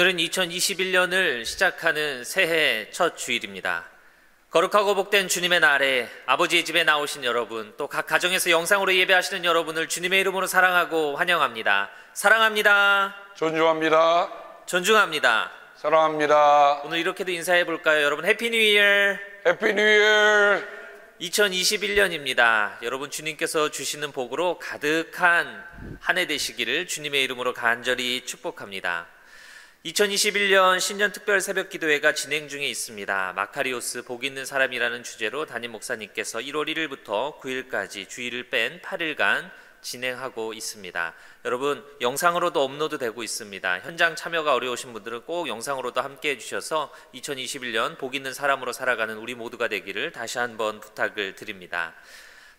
오늘은 2021년을 시작하는 새해 첫 주일입니다. 거룩하고 복된 주님의 날에 아버지의 집에 나오신 여러분, 또 각 가정에서 영상으로 예배하시는 여러분을 주님의 이름으로 사랑하고 환영합니다. 사랑합니다. 존중합니다. 존중합니다. 사랑합니다. 오늘 이렇게도 인사해 볼까요? 여러분, 해피 뉴 이어. 해피 뉴 이어. 2021년입니다. 여러분, 주님께서 주시는 복으로 가득한 한 해 되시기를 주님의 이름으로 간절히 축복합니다. 2021년 신년 특별 새벽 기도회가 진행 중에 있습니다. 마카리오스 복 있는 사람이라는 주제로 담임 목사님께서 1월 1일부터 9일까지 주일을 뺀 8일간 진행하고 있습니다. 여러분, 영상으로도 업로드 되고 있습니다. 현장 참여가 어려우신 분들은 꼭 영상으로도 함께 해주셔서 2021년 복 있는 사람으로 살아가는 우리 모두가 되기를 다시 한번 부탁을 드립니다.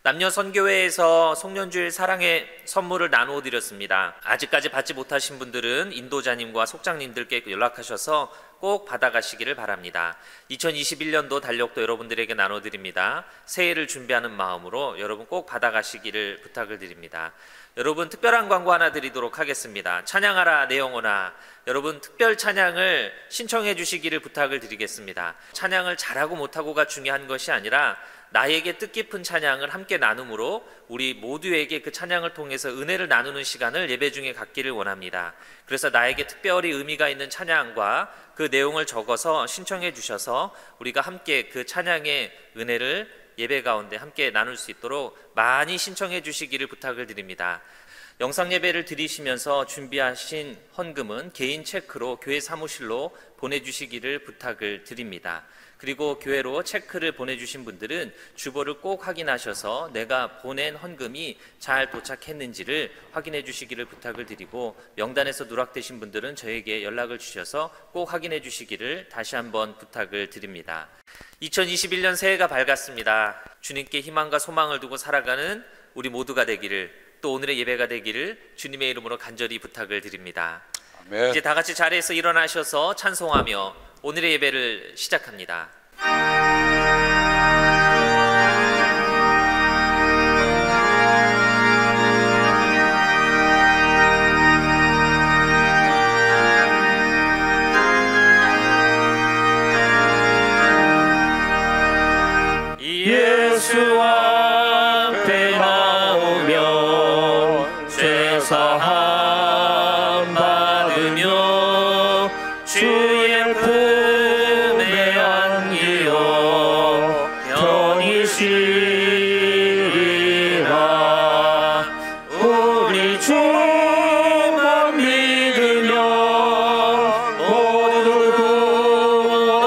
남녀 선교회에서 송년주일 사랑의 선물을 나누어 드렸습니다. 아직까지 받지 못하신 분들은 인도자님과 속장님들께 연락하셔서 꼭 받아가시기를 바랍니다. 2021년도 달력도 여러분들에게 나눠드립니다. 새해를 준비하는 마음으로 여러분 꼭 받아가시기를 부탁을 드립니다. 여러분, 특별한 광고 하나 드리도록 하겠습니다. 찬양하라 내 영혼아. 여러분, 특별 찬양을 신청해 주시기를 부탁을 드리겠습니다. 찬양을 잘하고 못하고가 중요한 것이 아니라 나에게 뜻깊은 찬양을 함께 나눔으로 우리 모두에게 그 찬양을 통해서 은혜를 나누는 시간을 예배 중에 갖기를 원합니다. 그래서 나에게 특별히 의미가 있는 찬양과 그 내용을 적어서 신청해 주셔서 우리가 함께 그 찬양의 은혜를 예배 가운데 함께 나눌 수 있도록 많이 신청해 주시기를 부탁을 드립니다. 영상 예배를 드리시면서 준비하신 헌금은 개인 체크로 교회 사무실로 보내주시기를 부탁을 드립니다. 그리고 교회로 체크를 보내주신 분들은 주보를 꼭 확인하셔서 내가 보낸 헌금이 잘 도착했는지를 확인해 주시기를 부탁을 드리고, 명단에서 누락되신 분들은 저에게 연락을 주셔서 꼭 확인해 주시기를 다시 한번 부탁을 드립니다. 2021년 새해가 밝았습니다. 주님께 희망과 소망을 두고 살아가는 우리 모두가 되기를, 또 오늘의 예배가 되기를 주님의 이름으로 간절히 부탁을 드립니다. 아멘. 이제 다 같이 자리에서 일어나셔서 찬송하며 오늘의 예배를 시작합니다. 예수 앞에 나오며 죄사함 받으며 주의 품에 안기어 편히 쉬리라. 우리 주만 믿으며 모두 구원하며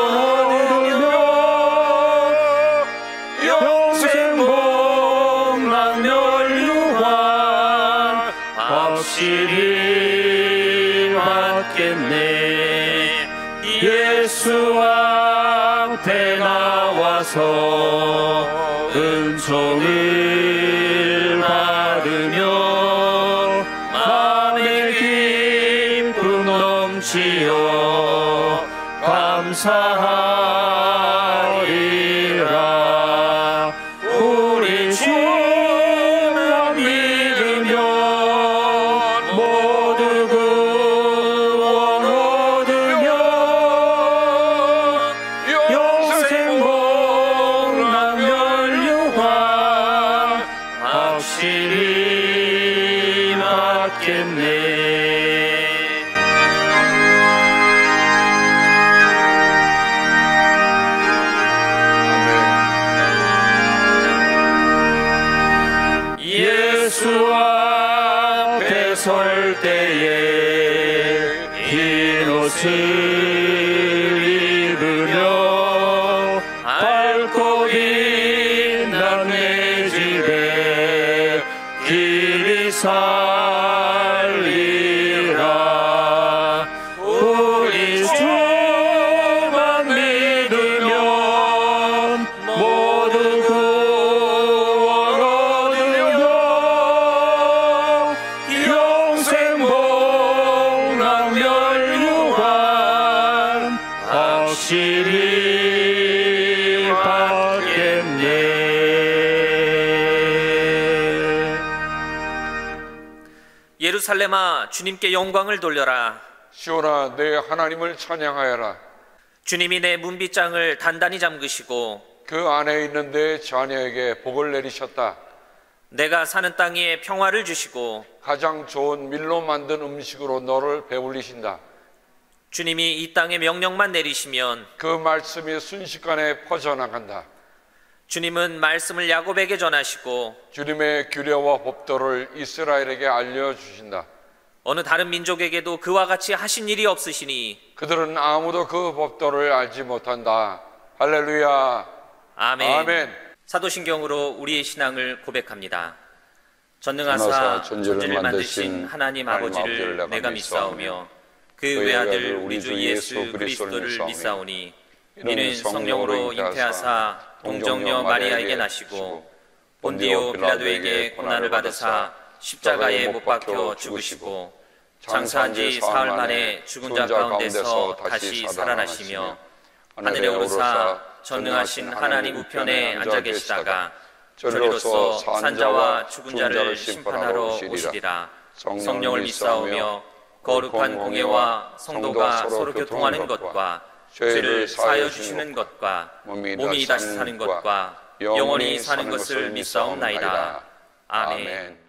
영생 복락 멸류관 확실히 받겠네. 예수 앞에 나와서 은총을 받으며 마음의 기쁨 넘치어 감사하리라. 우리 주만 믿으며 모두 구원 얻으며 영생 복락 멸류관 확실히 받겠네. 예수 앞에 설 때에 흰 옷을 입으며 밝고 빛난 내 집에 길이 살리라. 우리 주만 믿으면 모두 구원 얻으며 영생 복락 멸류관 확실히 받겠네. 예루살렘아, 주님께 영광을 돌려라. 시온아 내 하나님을 찬양하여라. 주님이 내 문빗장을 단단히 잠그시고 그 안에 있는 내 자녀에게 복을 내리셨다. 내가 사는 땅에 평화를 주시고 가장 좋은 밀로 만든 음식으로 너를 배불리신다. 주님이 이 땅에 명령만 내리시면 그 말씀이 순식간에 퍼져나간다. 주님은 말씀을 야곱에게 전하시고 주님의 규례와 법도를 이스라엘에게 알려주신다. 어느 다른 민족에게도 그와 같이 하신 일이 없으시니 그들은 아무도 그 법도를 알지 못한다. 할렐루야. 아멘. 아멘. 사도신경으로 우리의 신앙을 고백합니다. 전능하사 전능하사 천지를 천지를 만드신 만드신 하나님 아버지를 내가 믿사오며 그 그의 외아들 우리 주 예수 그리스도를 믿사오니 이는 성령으로 잉태하사 동정녀 마리아에게 나시고 본디오 빌라도에게 고난을 받으사 십자가에 못 박혀 죽으시고 장사한 지 사흘 만에 죽은 자 가운데서 다시 살아나시며 하늘에 오르사 전능하신 하나님 우편에 앉아 계시다가 저리로서 산자와 죽은 자를 심판하러 오시리라. 성령을 믿사오며 거룩한 공예와 성도가 서로 교통하는 것과 죄를 사하여 주시는 것과 몸이 다시 사는 것과 영원히 사는 것을 믿사옵나이다. 아멘.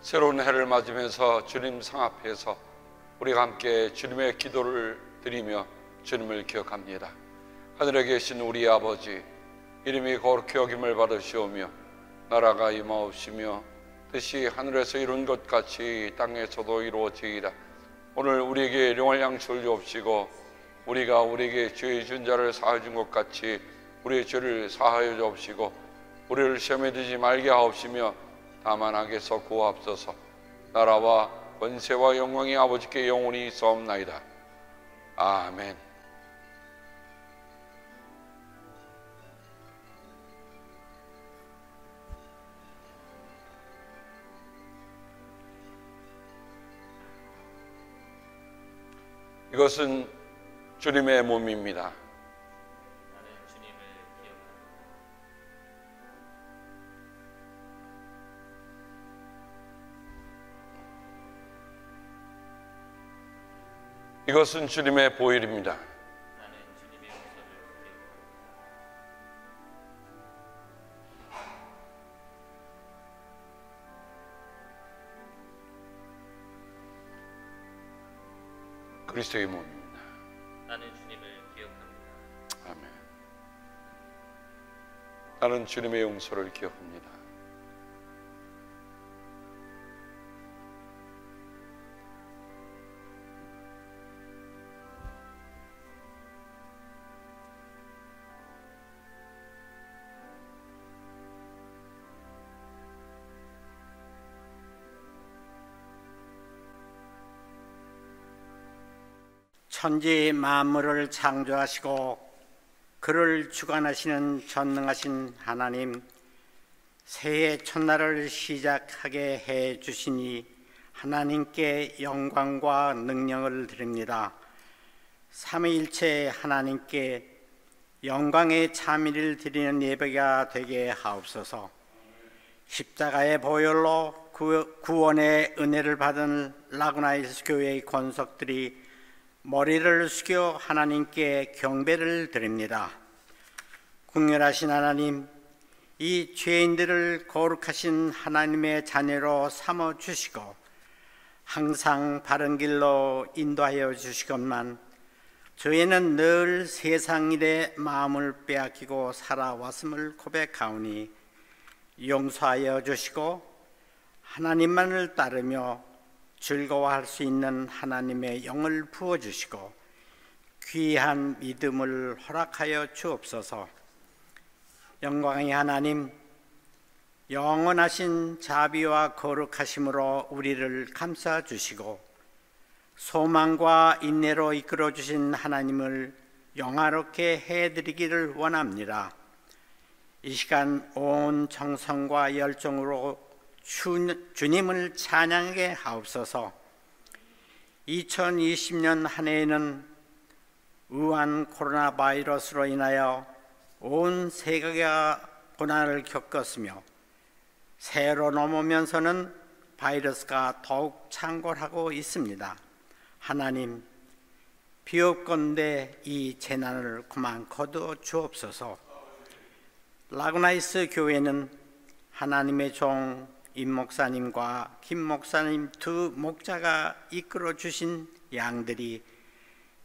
새로운 해를 맞으면서 주님 상 앞에서 우리가 함께 주님의 기도를 드리며 주님을 기억합니다. 하늘에 계신 우리 아버지, 이름이 거룩히 여김을 받으시오며 나라가 임하옵시며 뜻이 하늘에서 이룬 것 같이 땅에서도 이루어지이다. 오늘 우리에게 일용할 양식을 주옵시고 우리가 우리에게 죄 준 자를 사하여 준 것 같이 우리의 죄를 사하여 주옵시고 우리를 시험에 들지 말게 하옵시며 다만 악에서 구하옵소서. 나라와 권세와 영광이 아버지께 영원히 있사옵나이다. 아멘. 이것은 주님의 몸입니다. 이것은 주님의 보혈입니다. 그리스도의 몸입니다. 나는 주님을 기억합니다. 아멘. 나는 주님의 용서를 기억합니다. 천지 만물을 창조하시고 그를 주관하시는 전능하신 하나님, 새해 첫날을 시작하게 해 주시니 하나님께 영광과 능력을 드립니다. 삼위일체 하나님께 영광의 참의를 드리는 예배가 되게 하옵소서. 십자가의 보혈로 구원의 은혜를 받은 라구나이스 교회의 권속들이 머리를 숙여 하나님께 경배를 드립니다. 궁렬하신 하나님, 이 죄인들을 거룩하신 하나님의 자녀로 삼아주시고 항상 바른 길로 인도하여 주시건만 저희는 늘 세상 일에 마음을 빼앗기고 살아왔음을 고백하오니 용서하여 주시고 하나님만을 따르며 즐거워할 수 있는 하나님의 영을 부어주시고 귀한 믿음을 허락하여 주옵소서. 영광의 하나님, 영원하신 자비와 거룩하심으로 우리를 감싸주시고 소망과 인내로 이끌어주신 하나님을 영화롭게 해드리기를 원합니다. 이 시간 온 정성과 열정으로 주님을 찬양하게 하옵소서. 2020년 한 해에는 우한 코로나 바이러스로 인하여 온 세계가 고난을 겪었으며 새해로 넘으면서는 바이러스가 더욱 창궐하고 있습니다. 하나님, 비옵건대 이 재난을 그만 거두어 주옵소서. 라구나이스 교회는 하나님의 종 임 목사님과 김 목사님 두 목자가 이끌어 주신 양들이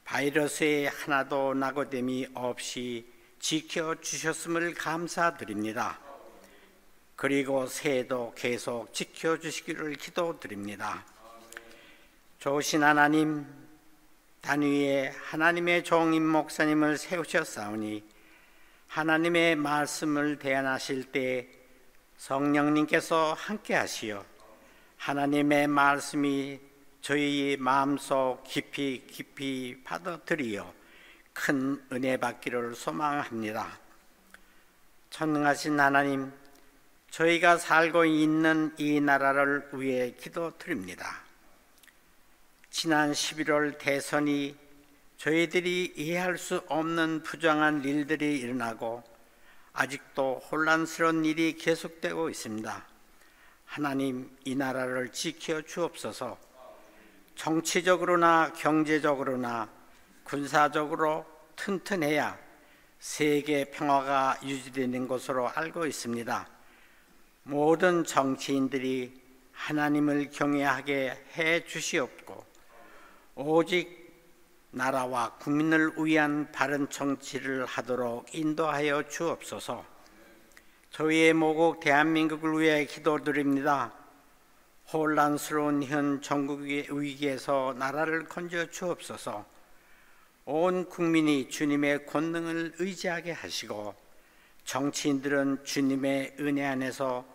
바이러스에 하나도 낙오됨이 없이 지켜주셨음을 감사드립니다. 그리고 새해도 계속 지켜주시기를 기도드립니다. 좋으신 하나님, 단위에 하나님의 종 임 목사님을 세우셨사오니 하나님의 말씀을 대안하실 때 성령님께서 함께 하시어 하나님의 말씀이 저희 마음속 깊이 받아들이어 큰 은혜 받기를 소망합니다. 전능하신 하나님, 저희가 살고 있는 이 나라를 위해 기도드립니다. 지난 11월 대선이 저희들이 이해할 수 없는 부정한 일들이 일어나고 아직도 혼란스러운 일이 계속되고 있습니다. 하나님, 이 나라를 지켜 주옵소서. 정치적으로나 경제적으로나 군사적으로 튼튼해야 세계 평화가 유지되는 것으로 알고 있습니다. 모든 정치인들이 하나님을 경외하게 해 주시옵고 오직 나라와 국민을 위한 바른 정치를 하도록 인도하여 주옵소서. 저희의 모국 대한민국을 위해 기도드립니다. 혼란스러운 현 전국의 위기에서 나라를 건져 주옵소서. 온 국민이 주님의 권능을 의지하게 하시고 정치인들은 주님의 은혜 안에서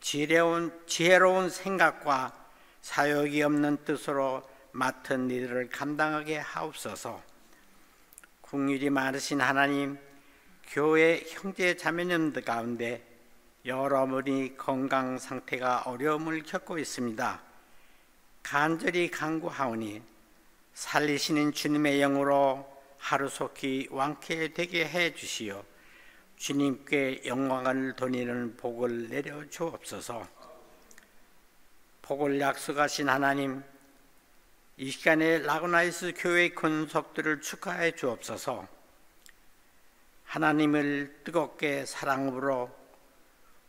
지혜로운 생각과 사욕이 없는 뜻으로 맡은 일을 감당하게 하옵소서. 긍휼이 많으신 하나님, 교회 형제 자매님들 가운데 여러분이 건강 상태가 어려움을 겪고 있습니다. 간절히 간구하오니 살리시는 주님의 영으로 하루속히 완쾌 되게 해 주시어 주님께 영광을 돌리는 복을 내려 주옵소서. 복을 약속하신 하나님, 이 시간에 라구나이스 교회 권속들을 축하해 주옵소서. 하나님을 뜨겁게 사랑으로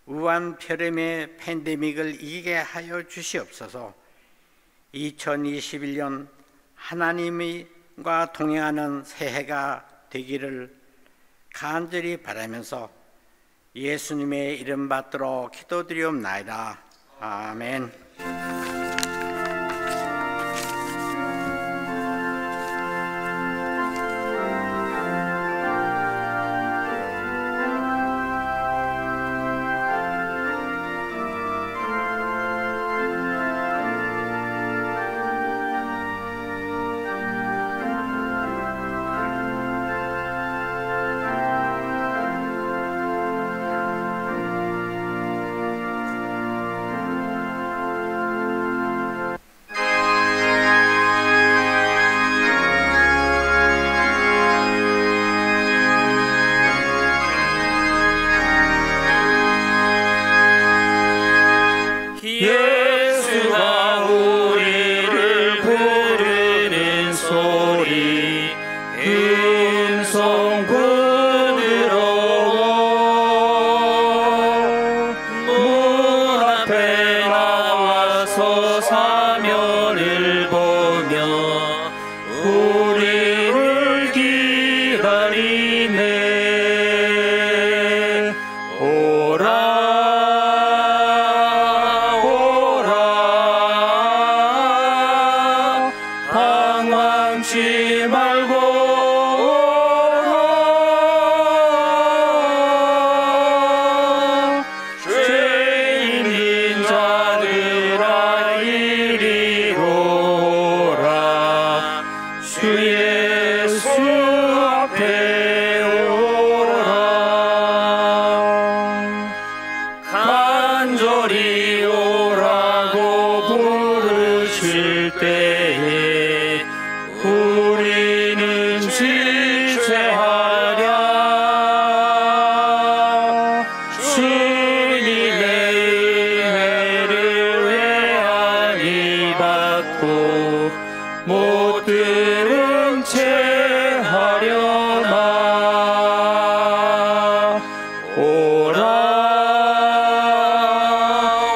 우한 폐렴의 팬데믹을 이기게 하여 주시옵소서. 2021년 하나님과 동행하는 새해가 되기를 간절히 바라면서 예수님의 이름 받들어 기도드리옵나이다. 아멘. 문 앞에 나와서 사면을 오실 때에 우리는 지체하랴. 주님의 은혜를 외하니 받고 못 들은 채 하려나. 오라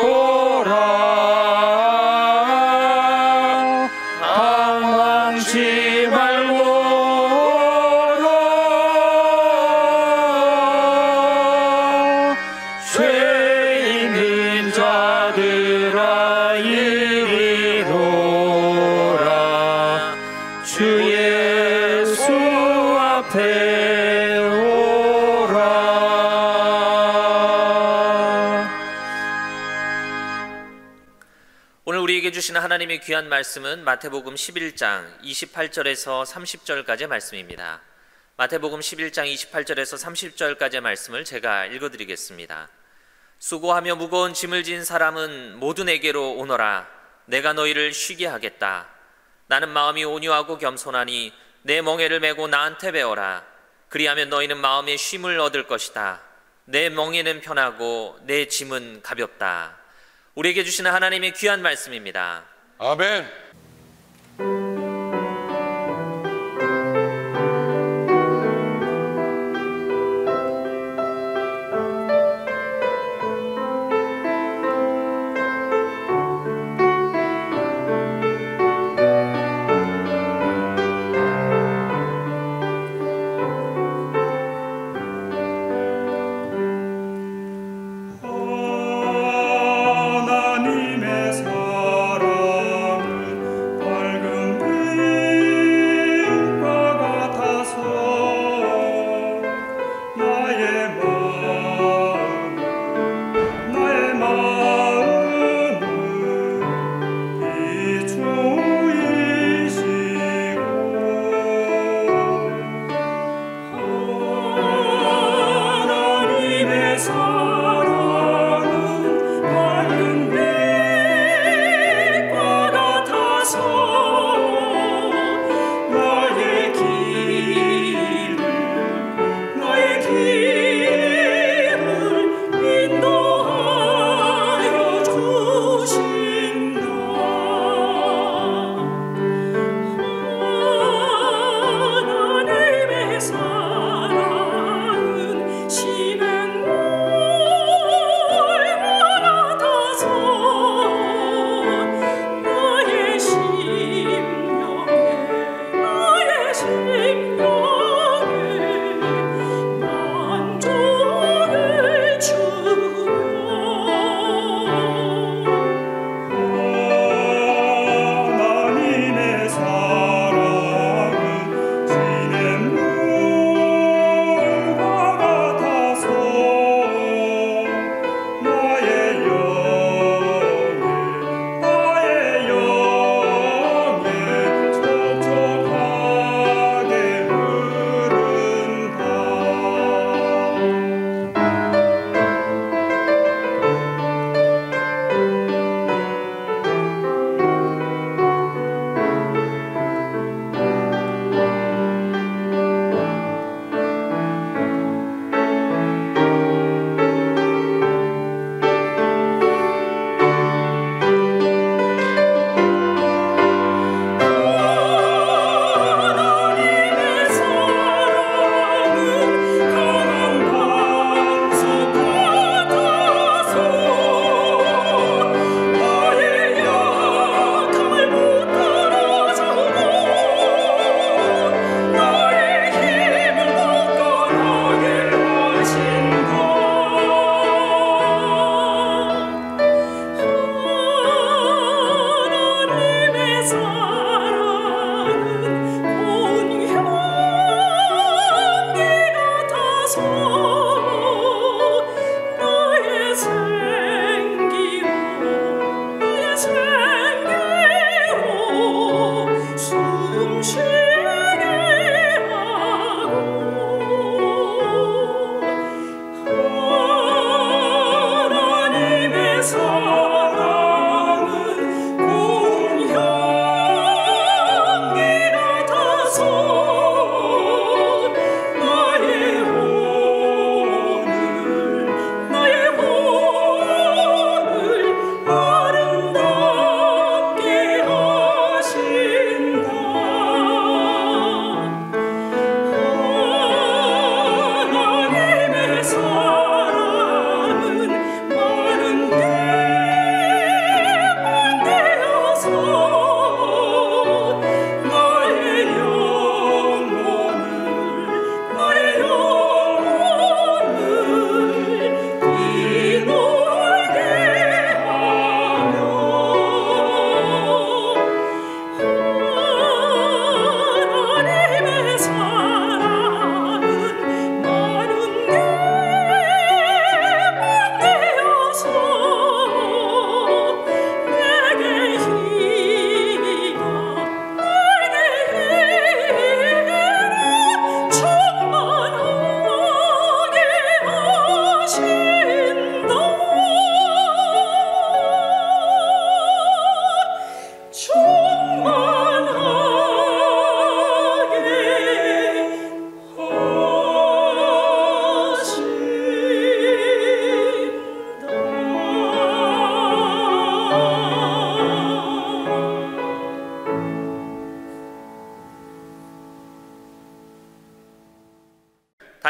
오라 방황치 말고 오라. 죄 있는 자들아 이리로라. 주 예수 앞에 오라. 오늘 우리에게 주시는 하나님의 귀한 말씀은 마태복음 11장 28절에서 30절까지의 말씀입니다. 마태복음 11장 28절에서 30절까지의 말씀을 제가 읽어드리겠습니다. 수고하며 무거운 짐을 진 사람은 모두 내게로 오너라. 내가 너희를 쉬게 하겠다. 나는 마음이 온유하고 겸손하니 내 멍에를 메고 나한테 배워라. 그리하면 너희는 마음의 쉼을 얻을 것이다. 내 멍에는 편하고 내 짐은 가볍다. 우리에게 주시는 하나님의 귀한 말씀입니다. 아멘. 하나님의 사랑은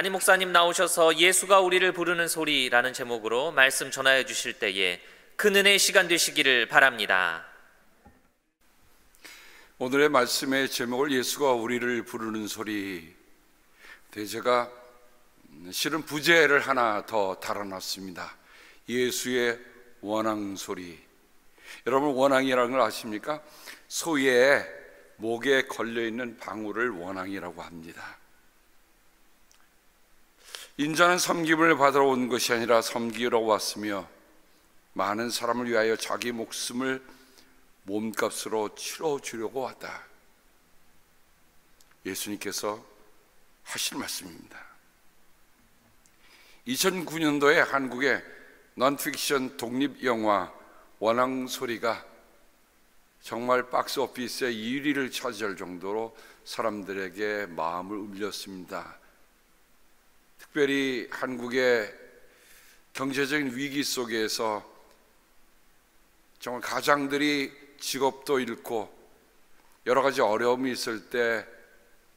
담임 목사님 나오셔서 예수가 우리를 부르는 소리라는 제목으로 말씀 전하여 주실 때에 큰 은혜의 시간 되시기를 바랍니다. 오늘의 말씀의 제목을 예수가 우리를 부르는 소리, 제가 실은 부제를 하나 더 달아놨습니다. 예수의 원앙 소리. 여러분, 원앙이라는 걸 아십니까? 소의 목에 걸려있는 방울을 원앙이라고 합니다. 인자는 섬김을 받으러 온 것이 아니라 섬기러 왔으며 많은 사람을 위하여 자기 목숨을 몸값으로 치러주려고 왔다. 예수님께서 하신 말씀입니다. 2009년도에 한국의 넌픽션 독립영화 원앙소리가 정말 박스오피스의 1위를 차지할 정도로 사람들에게 마음을 울렸습니다. 특별히 한국의 경제적인 위기 속에서 정말 가장들이 직업도 잃고 여러 가지 어려움이 있을 때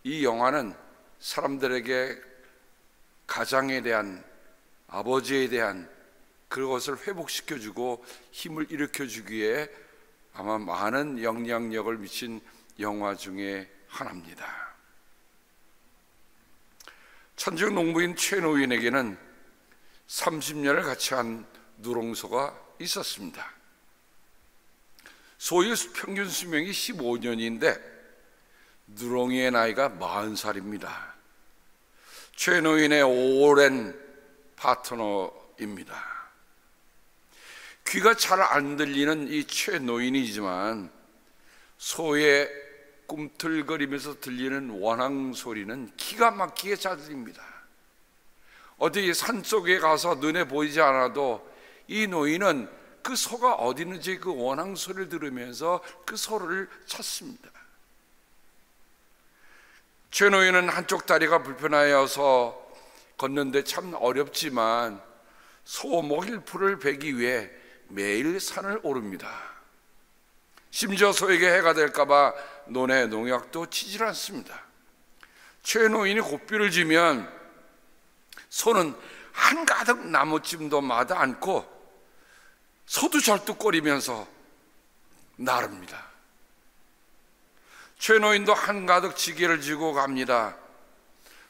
이 영화는 사람들에게 가장에 대한, 아버지에 대한 그것을 회복시켜주고 힘을 일으켜주기에 아마 많은 영향력을 미친 영화 중에 하나입니다. 천직 농부인 최노인에게는 30년을 같이 한 누렁소가 있었습니다. 소의 평균 수명이 15년인데 누렁이의 나이가 40살입니다. 최노인의 오랜 파트너입니다. 귀가 잘 안 들리는 이 최노인이지만 소의 꿈틀거리면서 들리는 원앙 소리는 기가 막히게 잘 들립니다. 어디 산속에 가서 눈에 보이지 않아도 이 노인은 그 소가 어디 있는지 그 원앙 소리를 들으면서 그 소를 찾습니다. 최노인은 한쪽 다리가 불편하여서 걷는데 참 어렵지만 소 먹일 풀을 베기 위해 매일 산을 오릅니다. 심지어 소에게 해가 될까봐 논에 농약도 치질 않습니다. 최노인이 고삐를 지면 소는 한가득 나무찜도 마다 않고 소도 절뚝거리면서 나릅니다. 최노인도 한가득 지게를 지고 갑니다.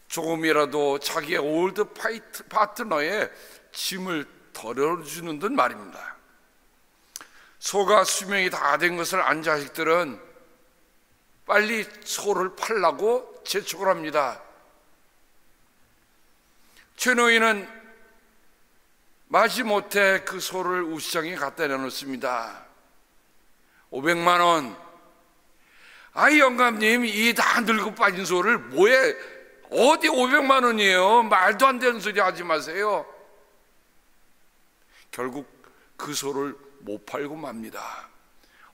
조금이라도 자기의 올드 파트너의 짐을 덜어주는 듯 말입니다. 소가 수명이 다 된 것을 안 자식들은 빨리 소를 팔라고 재촉을 합니다. 최노인은 마지못해 그 소를 우시장에 갖다 내놓습니다. 500만 원. 아이 영감님, 이 다 늙고 빠진 소를 뭐해? 어디 500만 원이에요? 말도 안 되는 소리 하지 마세요. 결국 그 소를 못 팔고 맙니다.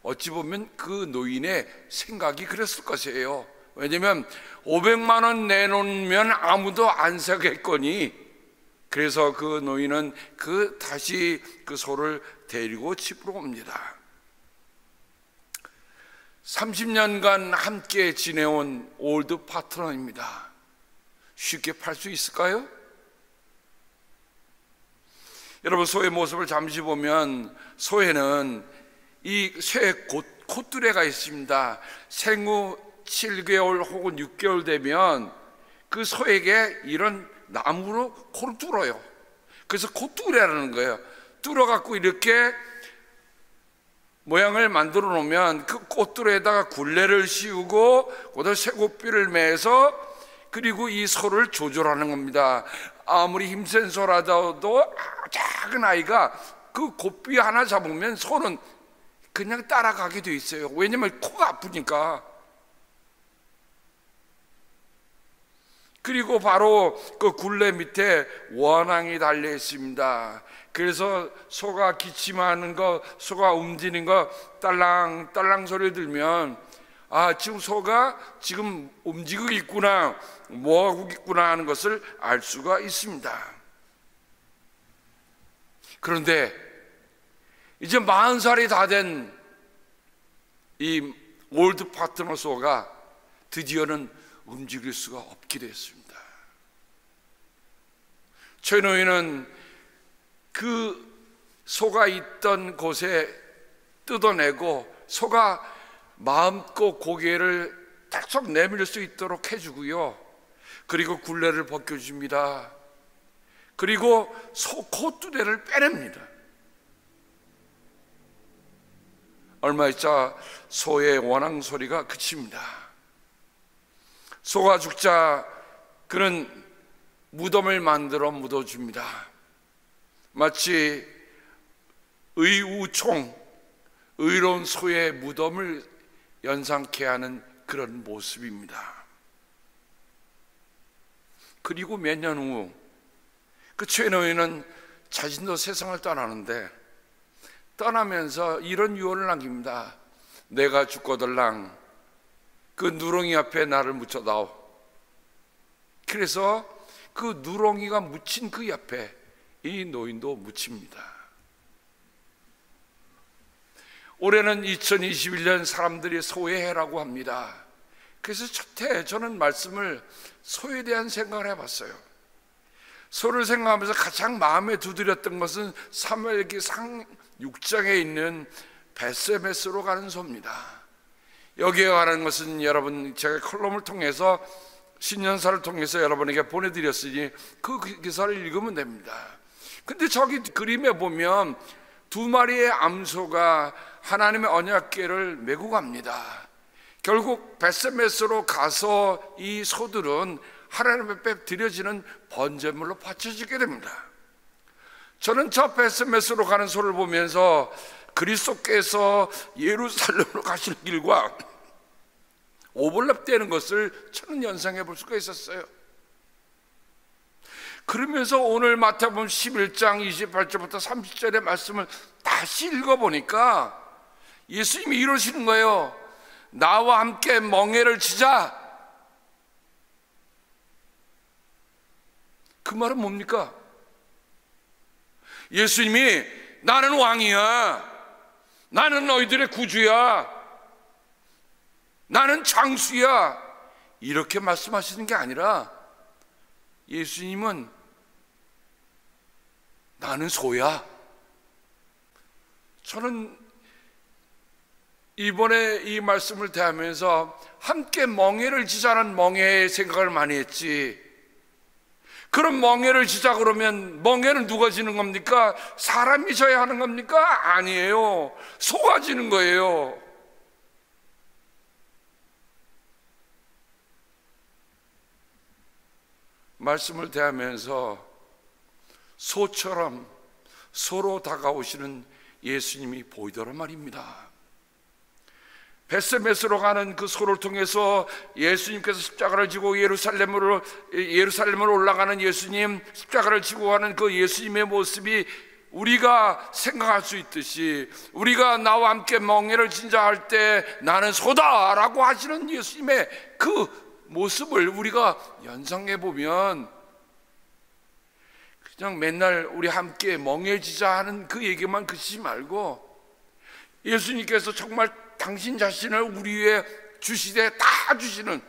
어찌 보면 그 노인의 생각이 그랬을 것이에요. 왜냐하면 500만 원 내놓으면 아무도 안 사겠거니. 그래서 그 노인은 다시 그 소를 데리고 집으로 옵니다. 30년간 함께 지내온 올드 파트너입니다. 쉽게 팔 수 있을까요? 여러분, 소의 모습을 잠시 보면 소에는 이 쇠 콧뚜레가 있습니다. 생후 7개월 혹은 6개월 되면 그 소에게 이런 나무로 코를 뚫어요. 그래서 콧뚜레라는 거예요. 뚫어갖고 이렇게 모양을 만들어 놓으면 그 콧뚜레에다가 굴레를 씌우고 거기다 쇠고삐를 매서 그리고 이 소를 조절하는 겁니다. 아무리 힘센 소라도 작은 아이가 그 고삐 하나 잡으면 소는 그냥 따라가게 돼 있어요. 왜냐면 코가 아프니까. 그리고 바로 그 굴레 밑에 원앙이 달려 있습니다. 그래서 소가 기침하는 거, 소가 움직이는 거 딸랑딸랑 소리 들면 지금 소가 지금 움직이고 있구나, 뭐하고 있구나 하는 것을 알 수가 있습니다. 그런데 이제 40살이 다 된 이 올드 파트너 소가 드디어는 움직일 수가 없게 됐습니다. 최노인은 그 소가 있던 곳에 뜯어내고 소가 마음껏 고개를 탁 내밀 수 있도록 해주고요, 그리고 굴레를 벗겨줍니다. 그리고 소 콧두대를 빼냅니다. 얼마 있자 소의 원앙 소리가 그칩니다. 소가 죽자 그는 무덤을 만들어 묻어줍니다. 마치 의우총, 의로운 소의 무덤을 연상케 하는 그런 모습입니다. 그리고 몇 년 후 그 최노인은 자신도 세상을 떠나는데, 떠나면서 이런 유언을 남깁니다. 내가 죽거들랑 그 누렁이 앞에 나를 묻혀다오. 그래서 그 누렁이가 묻힌 그 옆에 이 노인도 묻힙니다. 올해는 2021년 사람들이 소의 해라고 합니다. 그래서 첫해 저는 말씀을 소에 대한 생각을 해봤어요. 소를 생각하면서 가장 마음에 두드렸던 것은 사무엘기 상 6장에 있는 베세메스로 가는 소입니다. 여기에 관한 것은 여러분, 제가 컬럼을 통해서 신년사를 통해서 여러분에게 보내드렸으니 그 기사를 읽으면 됩니다. 근데 저기 그림에 보면 두 마리의 암소가 하나님의 언약궤를 메고 갑니다. 결국 베세메스로 가서 이 소들은 하나님 앞에 드려지는 번제물로 바쳐지게 됩니다. 저는 저 베세메스로 가는 소를 보면서 그리스도께서 예루살렘으로 가시는 길과 오버랩되는 것을 저는 연상해 볼 수가 있었어요. 그러면서 오늘 마태복음 11장 28절부터 30절의 말씀을 다시 읽어보니까 예수님이 이러시는 거예요. 나와 함께 멍에를 치자. 그 말은 뭡니까? 예수님이 나는 왕이야, 나는 너희들의 구주야, 나는 장수야, 이렇게 말씀하시는 게 아니라 예수님은 나는 소야. 저는 이번에 이 말씀을 대하면서 함께 멍에를 지자는 멍에의 생각을 많이 했지, 그럼 멍에를 지자 그러면 멍에는 누가 지는 겁니까? 사람이 져야 하는 겁니까? 아니에요. 소가 지는 거예요. 말씀을 대하면서 소처럼 소로 다가오시는 예수님이 보이더란 말입니다. 베세메스로 가는 그 소를 통해서 예수님께서 십자가를 지고 예루살렘으로 올라가는 예수님, 십자가를 지고 가는 그 예수님의 모습이 우리가 생각할 수 있듯이, 우리가 나와 함께 멍에를 진자 할 때 나는 소다라고 하시는 예수님의 그 모습을 우리가 연상해 보면, 그냥 맨날 우리 함께 멍에지자 하는 그 얘기만 그치지 말고, 예수님께서 정말 당신 자신을 우리 위해 주시되 다 주시는,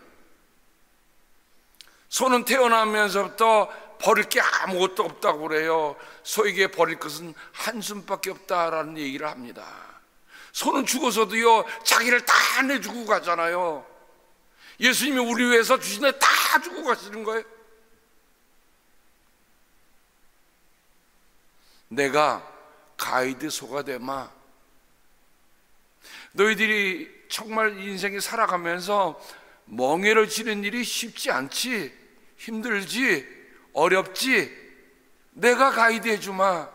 소는 태어나면서부터 버릴 게 아무것도 없다고 그래요. 소에게 버릴 것은 한숨밖에 없다라는 얘기를 합니다. 소는 죽어서도요 자기를 다 내주고 가잖아요. 예수님이 우리 위해서 주시는데 다 주고 가시는 거예요. 내가 가이드 소가 되마. 너희들이 정말 인생에 살아가면서 멍에를 지는 일이 쉽지 않지, 힘들지, 어렵지. 내가 가이드 해주마.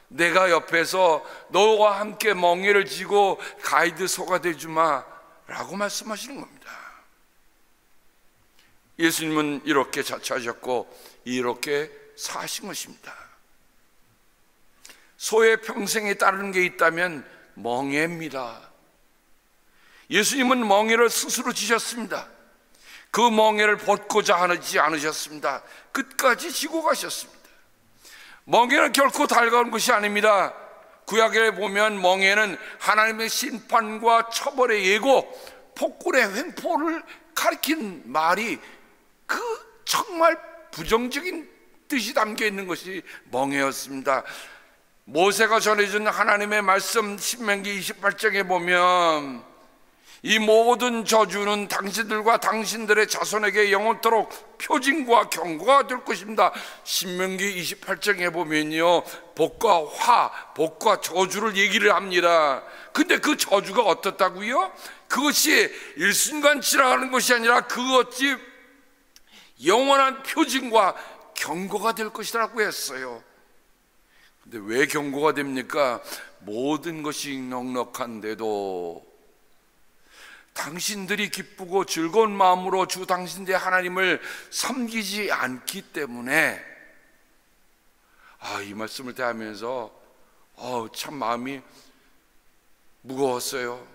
내가 옆에서 너와 함께 멍에를 지고 가이드 소가 돼주마 라고 말씀하시는 겁니다. 예수님은 이렇게 자처하셨고 이렇게 사신 것입니다. 소의 평생에 따르는 게 있다면 멍에입니다. 예수님은 멍에를 스스로 지셨습니다. 그 멍에를 벗고자 하지 않으셨습니다. 끝까지 지고 가셨습니다. 멍에는 결코 달가운 것이 아닙니다. 구약에 보면 멍에는 하나님의 심판과 처벌의 예고, 폭군의 횡포를 가리킨 말이 그 정말 부정적인 뜻이 담겨 있는 것이 멍에였습니다. 모세가 전해준 하나님의 말씀 신명기 28장에 보면 이 모든 저주는 당신들과 당신들의 자손에게 영원토록 표징과 경고가 될 것입니다. 신명기 28장에 보면요, 복과 화, 복과 저주를 얘기를 합니다. 근데 그 저주가 어떻다고요? 그것이 일순간 지나가는 것이 아니라 그것이 영원한 표징과 경고가 될 것이라고 했어요. 근데 왜 경고가 됩니까? 모든 것이 넉넉한데도 당신들이 기쁘고 즐거운 마음으로 주 당신들의 하나님을 섬기지 않기 때문에, 이 말씀을 대하면서 참 마음이 무거웠어요.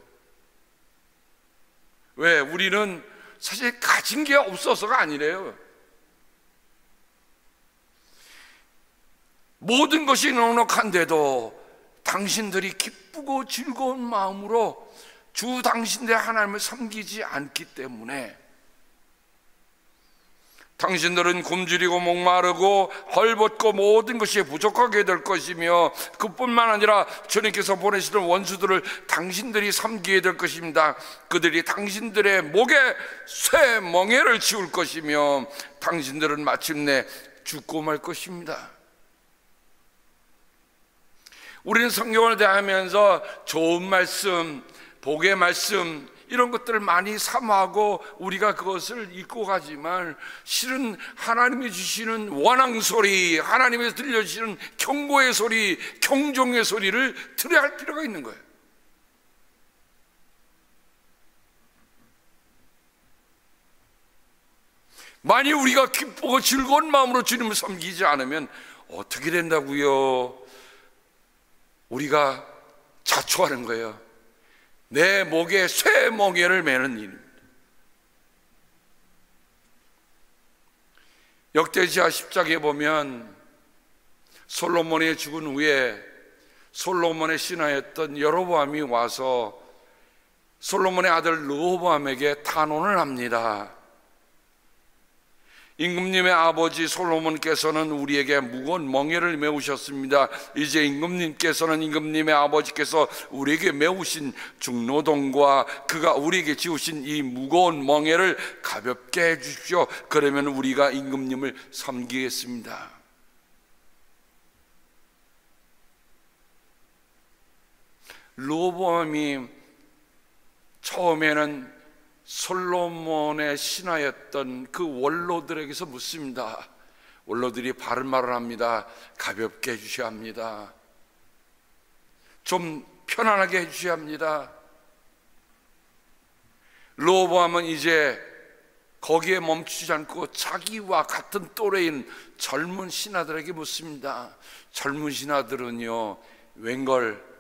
왜? 우리는 사실 가진 게 없어서가 아니래요. 모든 것이 넉넉한데도 당신들이 기쁘고 즐거운 마음으로 주 당신들의 하나님을 섬기지 않기 때문에 당신들은 굶주리고 목마르고 헐벗고 모든 것이 부족하게 될 것이며, 그뿐만 아니라 주님께서 보내시는 원수들을 당신들이 섬기게 될 것입니다. 그들이 당신들의 목에 쇠 멍에를 치울 것이며 당신들은 마침내 죽고 말 것입니다. 우리는 성경을 대하면서 좋은 말씀, 복의 말씀, 이런 것들을 많이 사모하고 우리가 그것을 잊고 가지만, 실은 하나님이 주시는 원앙소리, 하나님에서 들려주시는 경고의 소리, 경종의 소리를 들어야 할 필요가 있는 거예요. 만일 우리가 기쁘고 즐거운 마음으로 주님을 섬기지 않으면 어떻게 된다고요? 우리가 자초하는 거예요. 내 목에 쇠 멍에를 매는 일입니다. 역대지하 10장에 보면 솔로몬이 죽은 후에 솔로몬의 신하였던 여로보암이 와서 솔로몬의 아들 르호보암에게 탄원을 합니다. 임금님의 아버지 솔로몬께서는 우리에게 무거운 멍에를 메우셨습니다. 이제 임금님께서는 임금님의 아버지께서 우리에게 메우신 중노동과 그가 우리에게 지우신 이 무거운 멍에를 가볍게 해주십시오. 그러면 우리가 임금님을 섬기겠습니다. 르호보암이 처음에는 솔로몬의 신하였던 그 원로들에게서 묻습니다. 원로들이 바른 말을 합니다. 가볍게 해주셔야 합니다. 좀 편안하게 해주셔야 합니다. 르호보암은 이제 거기에 멈추지 않고 자기와 같은 또래인 젊은 신하들에게 묻습니다. 젊은 신하들은요, 웬걸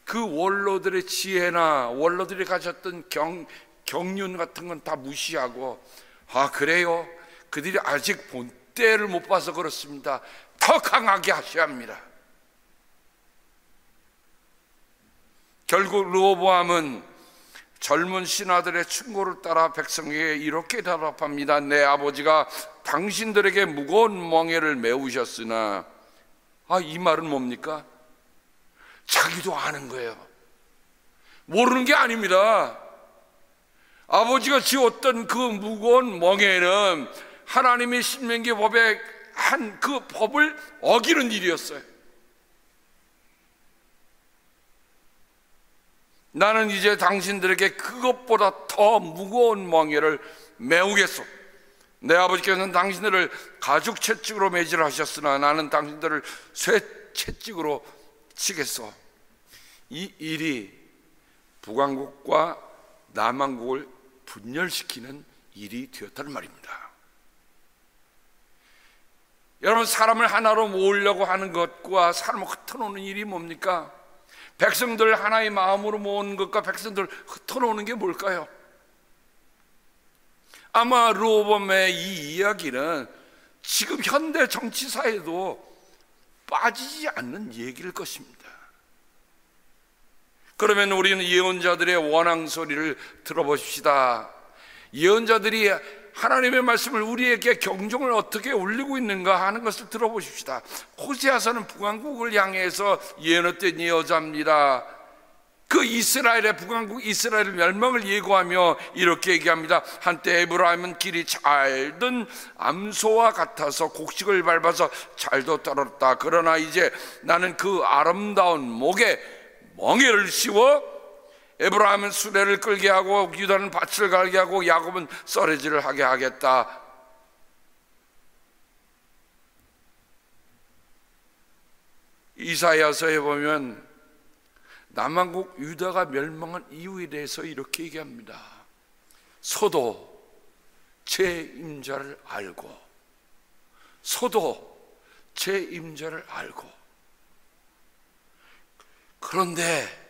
그 원로들의 지혜나 원로들이 가졌던 경륜 같은 건 다 무시하고, 그래요? 그들이 아직 본때를 못 봐서 그렇습니다. 더 강하게 하셔야 합니다. 결국 르호보암은 젊은 신하들의 충고를 따라 백성에게 이렇게 대답합니다. 내 아버지가 당신들에게 무거운 멍에를 메우셨으나, 이 말은 뭡니까? 자기도 아는 거예요. 모르는 게 아닙니다. 아버지가 지었던 그 무거운 멍에는 하나님의 신명기 법에 한 그 법을 어기는 일이었어요. 나는 이제 당신들에게 그것보다 더 무거운 멍에를 메우겠소. 내 아버지께서는 당신들을 가죽 채찍으로 매질하셨으나 나는 당신들을 쇠 채찍으로 치겠소. 이 일이 북왕국과 남왕국을 분열시키는 일이 되었다는 말입니다. 여러분, 사람을 하나로 모으려고 하는 것과 사람을 흩어놓는 일이 뭡니까? 백성들 하나의 마음으로 모으는 것과 백성들 흩어놓는 게 뭘까요? 아마 르호보암의 이 이야기는 지금 현대 정치사에도 빠지지 않는 얘기일 것입니다. 그러면 우리는 예언자들의 원앙 소리를 들어보십시다. 예언자들이 하나님의 말씀을 우리에게 경종을 어떻게 울리고 있는가 하는 것을 들어보십시다. 호세아서는 북왕국을 향해서 예언했던 여자입니다. 그 이스라엘의 북왕국 이스라엘 멸망을 예고하며 이렇게 얘기합니다. 한때 에브라임은 길이 잘든 암소와 같아서 곡식을 밟아서 잘도 떨었다. 그러나 이제 나는 그 아름다운 목에 멍에를 씌워 에브라임은 수레를 끌게 하고 유다는 밭을 갈게 하고 야곱은 썰매질을 하게 하겠다. 이사야서에 보면 남왕국 유다가 멸망한 이유에 대해서 이렇게 얘기합니다. 소도 제 임자를 알고, 소도 제 임자를 알고. 그런데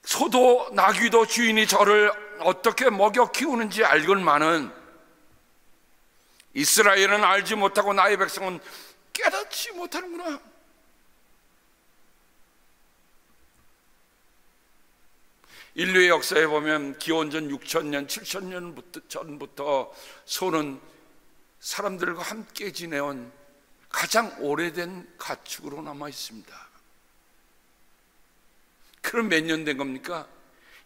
소도 나귀도 주인이 저를 어떻게 먹여 키우는지 알건만은 이스라엘은 알지 못하고 나의 백성은 깨닫지 못하는구나. 인류의 역사에 보면 기원전 6,000년, 7,000년 전부터 소는 사람들과 함께 지내온 가장 오래된 가축으로 남아 있습니다. 그럼 몇 년 된 겁니까?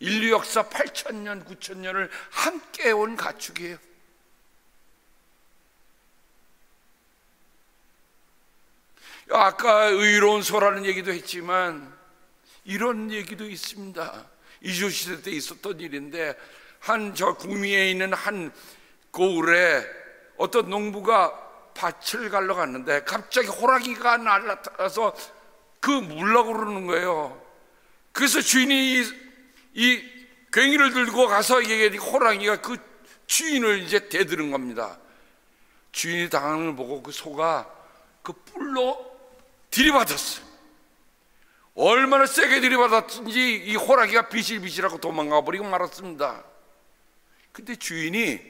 인류 역사 8,000년, 9,000년을 함께 온 가축이에요. 아까 의로운 소라는 얘기도 했지만 이런 얘기도 있습니다. 이조시대 때 있었던 일인데 저 구미에 있는 한 고을에 어떤 농부가 밭을 갈러 갔는데 갑자기 호랑이가 날아서 그 물라고 그러는 거예요. 그래서 주인이 이 괭이를 들고 가서 이게 호랑이가 그 주인을 이제 대드는 겁니다. 주인이 당하는 걸 보고 그 소가 그 뿔로 들이받았어요. 얼마나 세게 들이받았든지 이 호랑이가 비실비실하고 도망가 버리고 말았습니다. 근데 주인이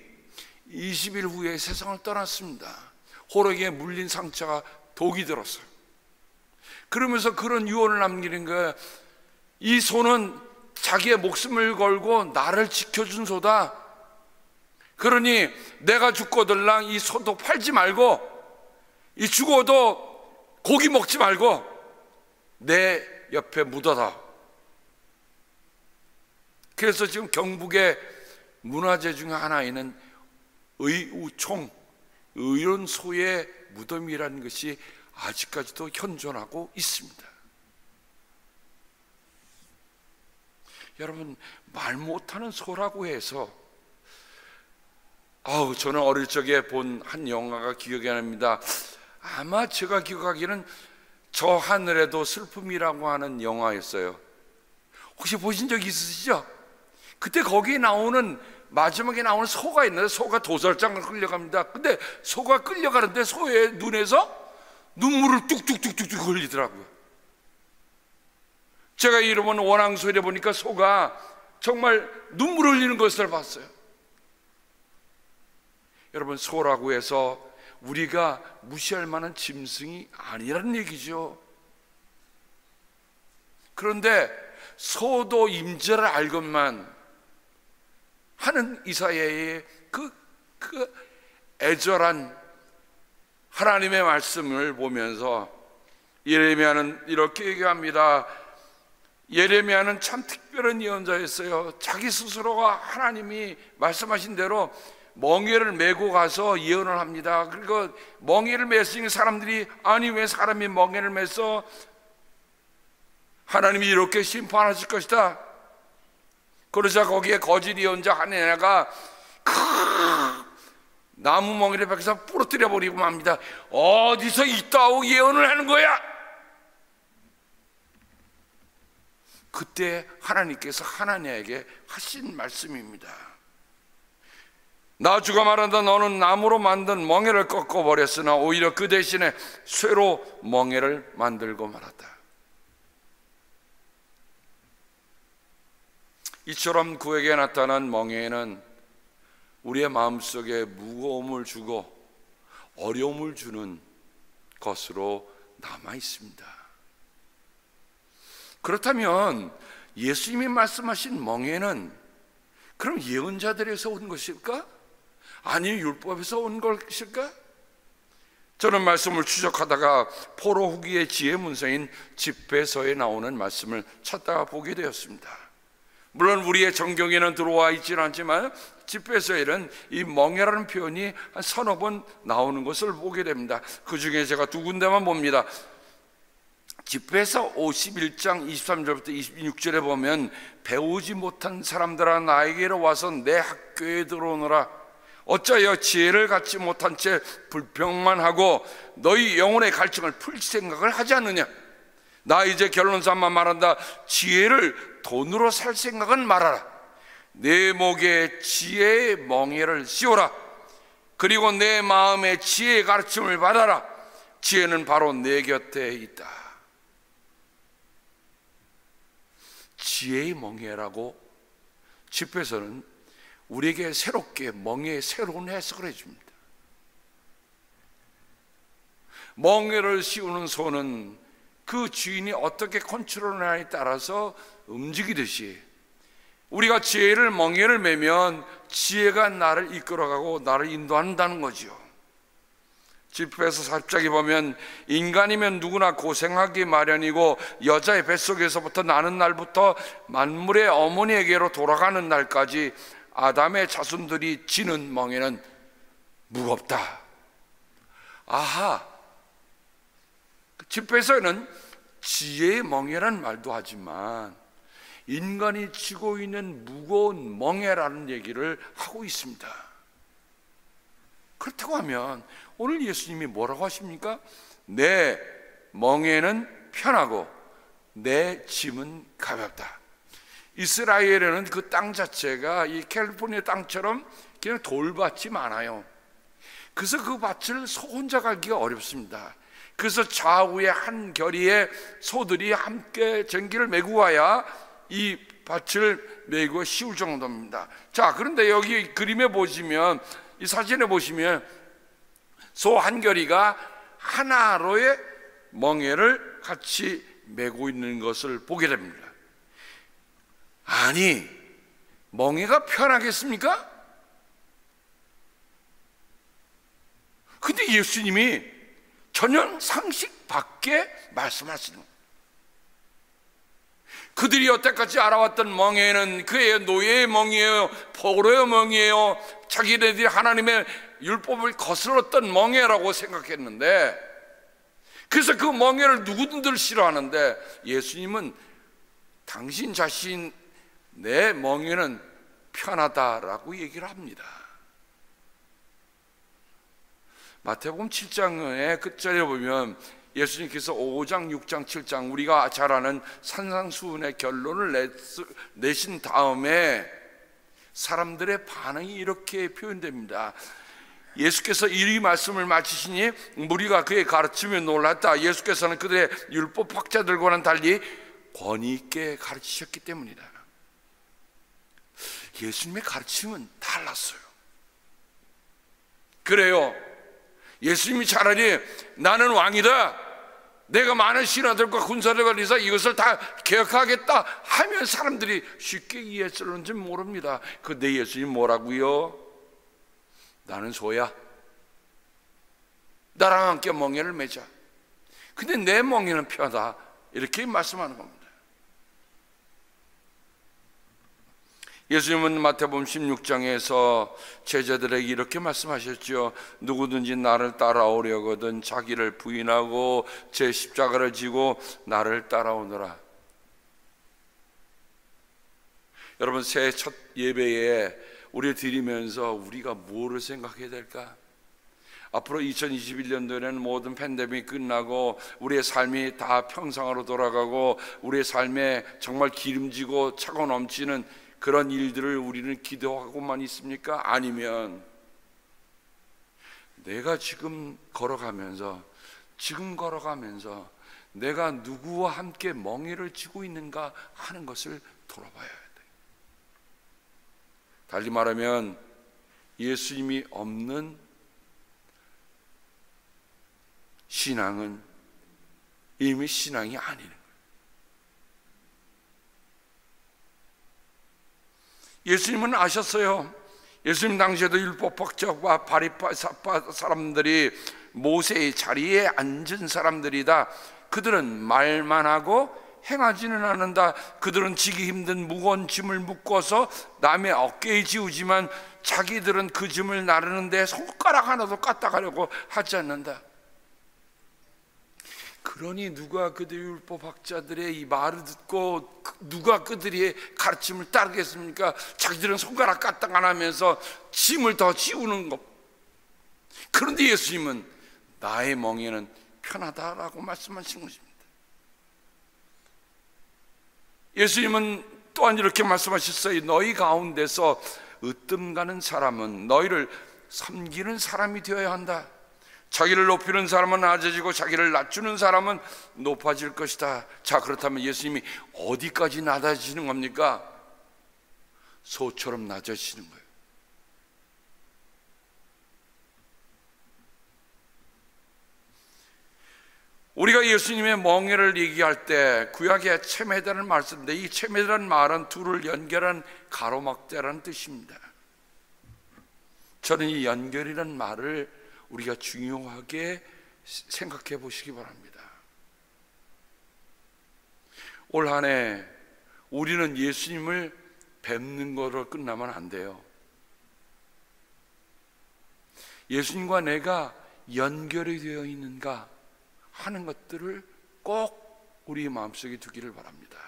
20일 후에 세상을 떠났습니다. 호랑이에 물린 상처가 독이 들었어요. 그러면서 그런 유언을 남기는 거예요. 이 소는 자기의 목숨을 걸고 나를 지켜준 소다. 그러니 내가 죽거들랑 이 소도 팔지 말고, 이 죽어도 고기 먹지 말고 내 옆에 묻어다. 그래서 지금 경북의 문화재 중에 하나에는 의우총, 의로운 소의 무덤이라는 것이 아직까지도 현존하고 있습니다. 여러분, 말 못하는 소라고 해서 저는 어릴 적에 본 한 영화가 기억이 납니다. 아마 제가 기억하기에는 저 하늘에도 슬픔이라고 하는 영화였어요. 혹시 보신 적 있으시죠? 그때 거기에 나오는, 마지막에 나오는 소가 있는데 소가 도살장을 끌려갑니다. 근데 소가 끌려가는데 소의 눈에서 눈물을 뚝뚝뚝뚝 흘리더라고요. 제가 이러면 원앙소리에 보니까 소가 정말 눈물 흘리는 것을 봤어요. 여러분, 소라고 해서 우리가 무시할 만한 짐승이 아니라는 얘기죠. 그런데 소도 임자를 알건만 하는 이사야의 그 애절한 하나님의 말씀을 보면서 예레미야는 이렇게 얘기합니다. 예레미야는 참 특별한 예언자였어요. 자기 스스로가 하나님이 말씀하신 대로 멍에를 메고 가서 예언을 합니다. 그리고 멍에를 맸으니 사람들이 아니 왜 사람이 멍에를 맸어? 하나님이 이렇게 심판하실 것이다. 그러자 거기에 거짓 예언자 한 애가 나무 멍에를 베껴서 부러뜨려 버리고 맙니다. 어디서 이따오 예언을 하는 거야? 그때 하나님께서 하나님에게 하신 말씀입니다. 나 주가 말한다. 너는 나무로 만든 멍에를 꺾어버렸으나 오히려 그 대신에 쇠로 멍에를 만들고 말았다. 이처럼 그에게 나타난 멍에는 우리의 마음속에 무거움을 주고 어려움을 주는 것으로 남아 있습니다. 그렇다면 예수님이 말씀하신 멍에는 그럼 예언자들에서 온 것일까? 아니 율법에서 온 것일까? 저는 말씀을 추적하다가 포로 후기의 지혜 문서인 집회서에 나오는 말씀을 찾다가 보게 되었습니다. 물론 우리의 정경에는 들어와 있지는 않지만 집회서에는 이 멍에라는 표현이 한 서너 번 나오는 것을 보게 됩니다. 그 중에 제가 두 군데만 봅니다. 집회서 51장 23절부터 26절에 보면 배우지 못한 사람들아 나에게로 와서 내 학교에 들어오너라. 어찌하여 지혜를 갖지 못한 채 불평만 하고 너희 영혼의 갈증을 풀 생각을 하지 않느냐. 나 이제 결론 삼아 말한다. 지혜를 돈으로 살 생각은 말아라. 내 목에 지혜의 멍에를 씌워라. 그리고 내 마음에 지혜의 가르침을 받아라. 지혜는 바로 내 곁에 있다. 지혜의 멍에라고 집회에서는 우리에게 새롭게 멍에의 새로운 해석을 해줍니다. 멍에를 씌우는 소는 그 주인이 어떻게 컨트롤하느냐에 따라서 움직이듯이 우리가 지혜를 멍에를 매면 지혜가 나를 이끌어가고 나를 인도한다는 거죠. 집회에서 살짝이 보면 인간이면 누구나 고생하기 마련이고 여자의 뱃속에서부터 나는 날부터 만물의 어머니에게로 돌아가는 날까지 아담의 자손들이 지는 멍에는 무겁다. 아하, 집회에서는 지혜의 멍에라는 말도 하지만 인간이 지고 있는 무거운 멍에라는 얘기를 하고 있습니다. 그렇다고 하면 오늘 예수님이 뭐라고 하십니까? 내 멍에는 편하고 내 짐은 가볍다. 이스라엘에는 그 땅 자체가 이 캘리포니아 땅처럼 그냥 돌밭이 많아요. 그래서 그 밭을 소 혼자 가기가 어렵습니다. 그래서 좌우에 한 결의의 소들이 함께 전기를 메고 와야 이 밭을 메고 씌울 정도입니다. 자, 그런데 여기 그림에 보시면, 이 사진에 보시면 소 한 결의가 하나로의 멍에를 같이 메고 있는 것을 보게 됩니다. 아니, 멍에가 편하겠습니까? 근데 예수님이 전혀 상식 밖에 말씀하시는 거예요. 그들이 여태까지 알아왔던 멍에는 그의 노예의 멍이에요, 포로의 멍이에요, 자기네들이 하나님의 율법을 거슬렀던 멍에라고 생각했는데, 그래서 그 멍에를 누구든들 싫어하는데 예수님은 당신 자신 내 멍에는 편하다라고 얘기를 합니다. 마태복음 7장의 끝절에 보면 예수님께서 5장, 6장, 7장 우리가 잘 아는 산상수훈의 결론을 내신 다음에 사람들의 반응이 이렇게 표현됩니다. 예수께서 이 말씀을 마치시니 무리가 그의 가르침에 놀랐다. 예수께서는 그들의 율법 학자들과는 달리 권위 있게 가르치셨기 때문이다. 예수님의 가르침은 달랐어요. 그래요. 예수님이 차라리 나는 왕이다, 내가 많은 신하들과 군사들과 리사 이것을 다 개혁하겠다 하면 사람들이 쉽게 이해했을는지 모릅니다. 근데 예수님 뭐라고요? 나는 소야, 나랑 함께 멍에를 매자. 근데 내 멍에는 편하다, 이렇게 말씀하는 겁니다. 예수님은 마태복음 16장에서 제자들에게 이렇게 말씀하셨죠. 누구든지 나를 따라오려거든 자기를 부인하고 제 십자가를 지고 나를 따라오너라. 여러분, 새해 첫 예배에 우리 드리면서 우리가 뭐를 생각해야 될까? 앞으로 2021년도에는 모든 팬데믹이 끝나고 우리의 삶이 다 평상으로 돌아가고 우리의 삶에 정말 기름지고 차고 넘치는 그런 일들을 우리는 기도하고만 있습니까? 아니면 내가 지금 걸어가면서 내가 누구와 함께 멍에를 쥐고 있는가 하는 것을 돌아봐야 돼요. 달리 말하면 예수님이 없는 신앙은 이미 신앙이 아니는 거예요. 예수님은 아셨어요. 예수님 당시에도 율법학자와 바리파 사람들이 모세의 자리에 앉은 사람들이다. 그들은 말만 하고 행하지는 않는다. 그들은 지기 힘든 무거운 짐을 묶어서 남의 어깨에 지우지만 자기들은 그 짐을 나르는데 손가락 하나도 까딱하려고 하지 않는다. 그러니 누가 그들 율법학자들의 이 말을 듣고 누가 그들의 가르침을 따르겠습니까? 자기들은 손가락 까딱 안 하면서 짐을 더 지우는 것. 그런데 예수님은 나의 멍에는 편하다라고 말씀하신 것입니다. 예수님은 또한 이렇게 말씀하셨어요. 너희 가운데서 으뜸 가는 사람은 너희를 섬기는 사람이 되어야 한다. 자기를 높이는 사람은 낮아지고 자기를 낮추는 사람은 높아질 것이다. 자, 그렇다면 예수님이 어디까지 낮아지는 겁니까? 소처럼 낮아지는 거예요. 우리가 예수님의 멍에를 얘기할 때 구약의 체메다라는 말을 쓰는데, 이 체메다라는 말은 둘을 연결한 가로막대라는 뜻입니다. 저는 이 연결이라는 말을 우리가 중요하게 생각해 보시기 바랍니다. 올 한 해 우리는 예수님을 뵙는 거로 끝나면 안 돼요. 예수님과 내가 연결이 되어 있는가 하는 것들을 꼭 우리 마음속에 두기를 바랍니다.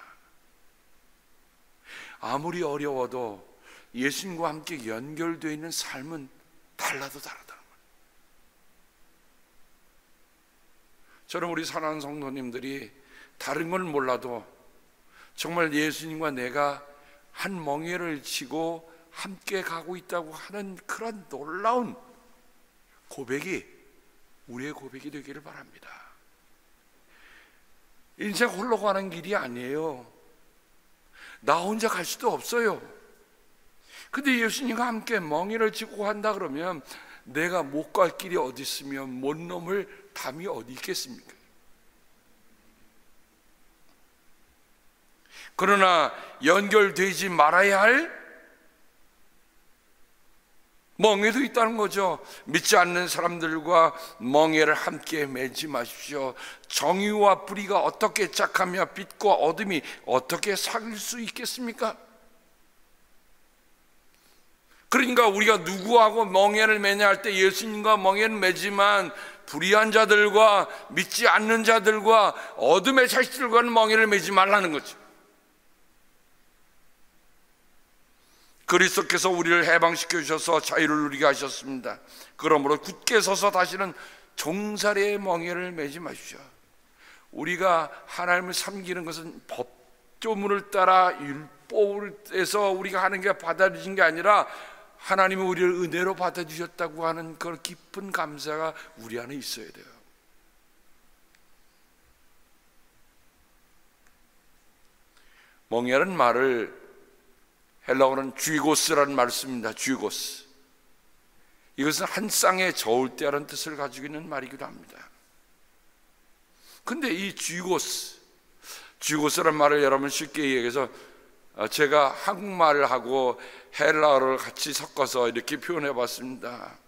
아무리 어려워도 예수님과 함께 연결되어 있는 삶은 달라도 다르다. 저는 우리 사랑하는 성도님들이 다른 건 몰라도 정말 예수님과 내가 한 멍에를 지고 함께 가고 있다고 하는 그런 놀라운 고백이 우리의 고백이 되기를 바랍니다. 인생 홀로 가는 길이 아니에요. 나 혼자 갈 수도 없어요. 근데 예수님과 함께 멍에를 지고 한다 그러면 내가 못 갈 길이 어디 있으면 못 넘을 담이 어디 있겠습니까? 그러나 연결되지 말아야 할 멍에도 있다는 거죠. 믿지 않는 사람들과 멍에를 함께 맺지 마십시오. 정의와 불의가 어떻게 짝하며 빛과 어둠이 어떻게 사귈 수 있겠습니까? 그러니까 우리가 누구하고 멍에를 매냐 할 때 예수님과 멍에를 매지만 불의한 자들과 믿지 않는 자들과 어둠의 자식들과는 멍에를 매지 말라는 거죠. 그리스도께서 우리를 해방시켜 주셔서 자유를 누리게 하셨습니다. 그러므로 굳게 서서 다시는 종살이의 멍에를 매지 마십시오. 우리가 하나님을 섬기는 것은 법조문을 따라 율법에서 우리가 하는 게 받아들여진 게 아니라 하나님은 우리를 은혜로 받아주셨다고 하는 그런 깊은 감사가 우리 안에 있어야 돼요. 멍에라는 말을 헬라어는 쥐고스라는 말을 씁니다. 쥐고스. 이것은 한 쌍에 저을 때라는 뜻을 가지고 있는 말이기도 합니다. 근데 이 쥐고스라는 말을 여러분 쉽게 얘기해서 제가 한국말을 하고 헬라어를 같이 섞어서 이렇게 표현해 봤습니다.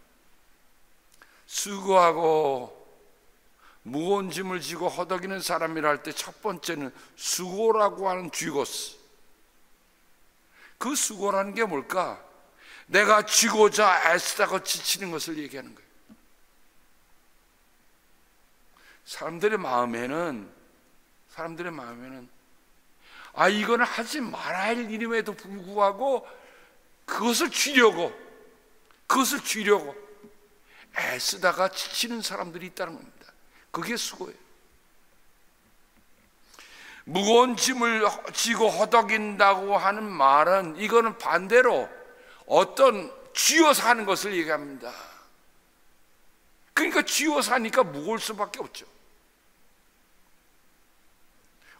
수고하고 무거운 짐을 지고 허덕이는 사람이라 할 때 첫 번째는 수고라고 하는 쥐고스. 그 수고라는 게 뭘까? 내가 쥐고자 애쓰다가 지치는 것을 얘기하는 거예요. 사람들의 마음에는 이거는 하지 말아야 할 일임에도 불구하고 그것을 쥐려고 애쓰다가 지치는 사람들이 있다는 겁니다. 그게 수고예요. 무거운 짐을 지고 허덕인다고 하는 말은 이거는 반대로 어떤 쥐어서 하는 것을 얘기합니다. 그러니까 쥐어서 하니까 무거울 수밖에 없죠.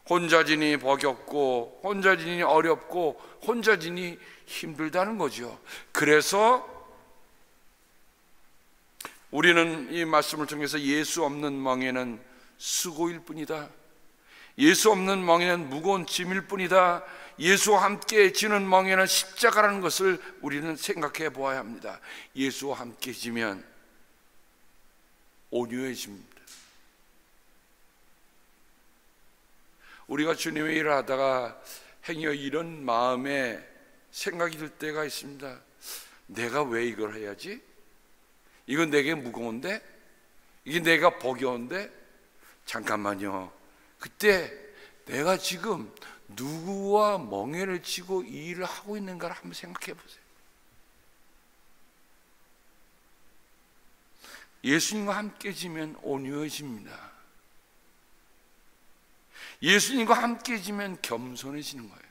혼자 지니 버겁고 혼자 지니 어렵고 혼자 지니 힘들다는 거죠. 그래서 우리는 이 말씀을 통해서 예수 없는 멍에는 수고일 뿐이다, 예수 없는 멍에는 무거운 짐일 뿐이다, 예수와 함께 지는 멍에는 십자가라는 것을 우리는 생각해 보아야 합니다. 예수와 함께 지면 온유해집니다. 우리가 주님의 일을 하다가 행여 이런 마음에 생각이 들 때가 있습니다. 내가 왜 이걸 해야지? 이건 내게 무거운데? 이게 내가 버거운데? 잠깐만요. 그때 내가 지금 누구와 멍에를 치고 이 일을 하고 있는가를 한번 생각해 보세요. 예수님과 함께 지면 온유해집니다. 예수님과 함께 지면 겸손해지는 거예요.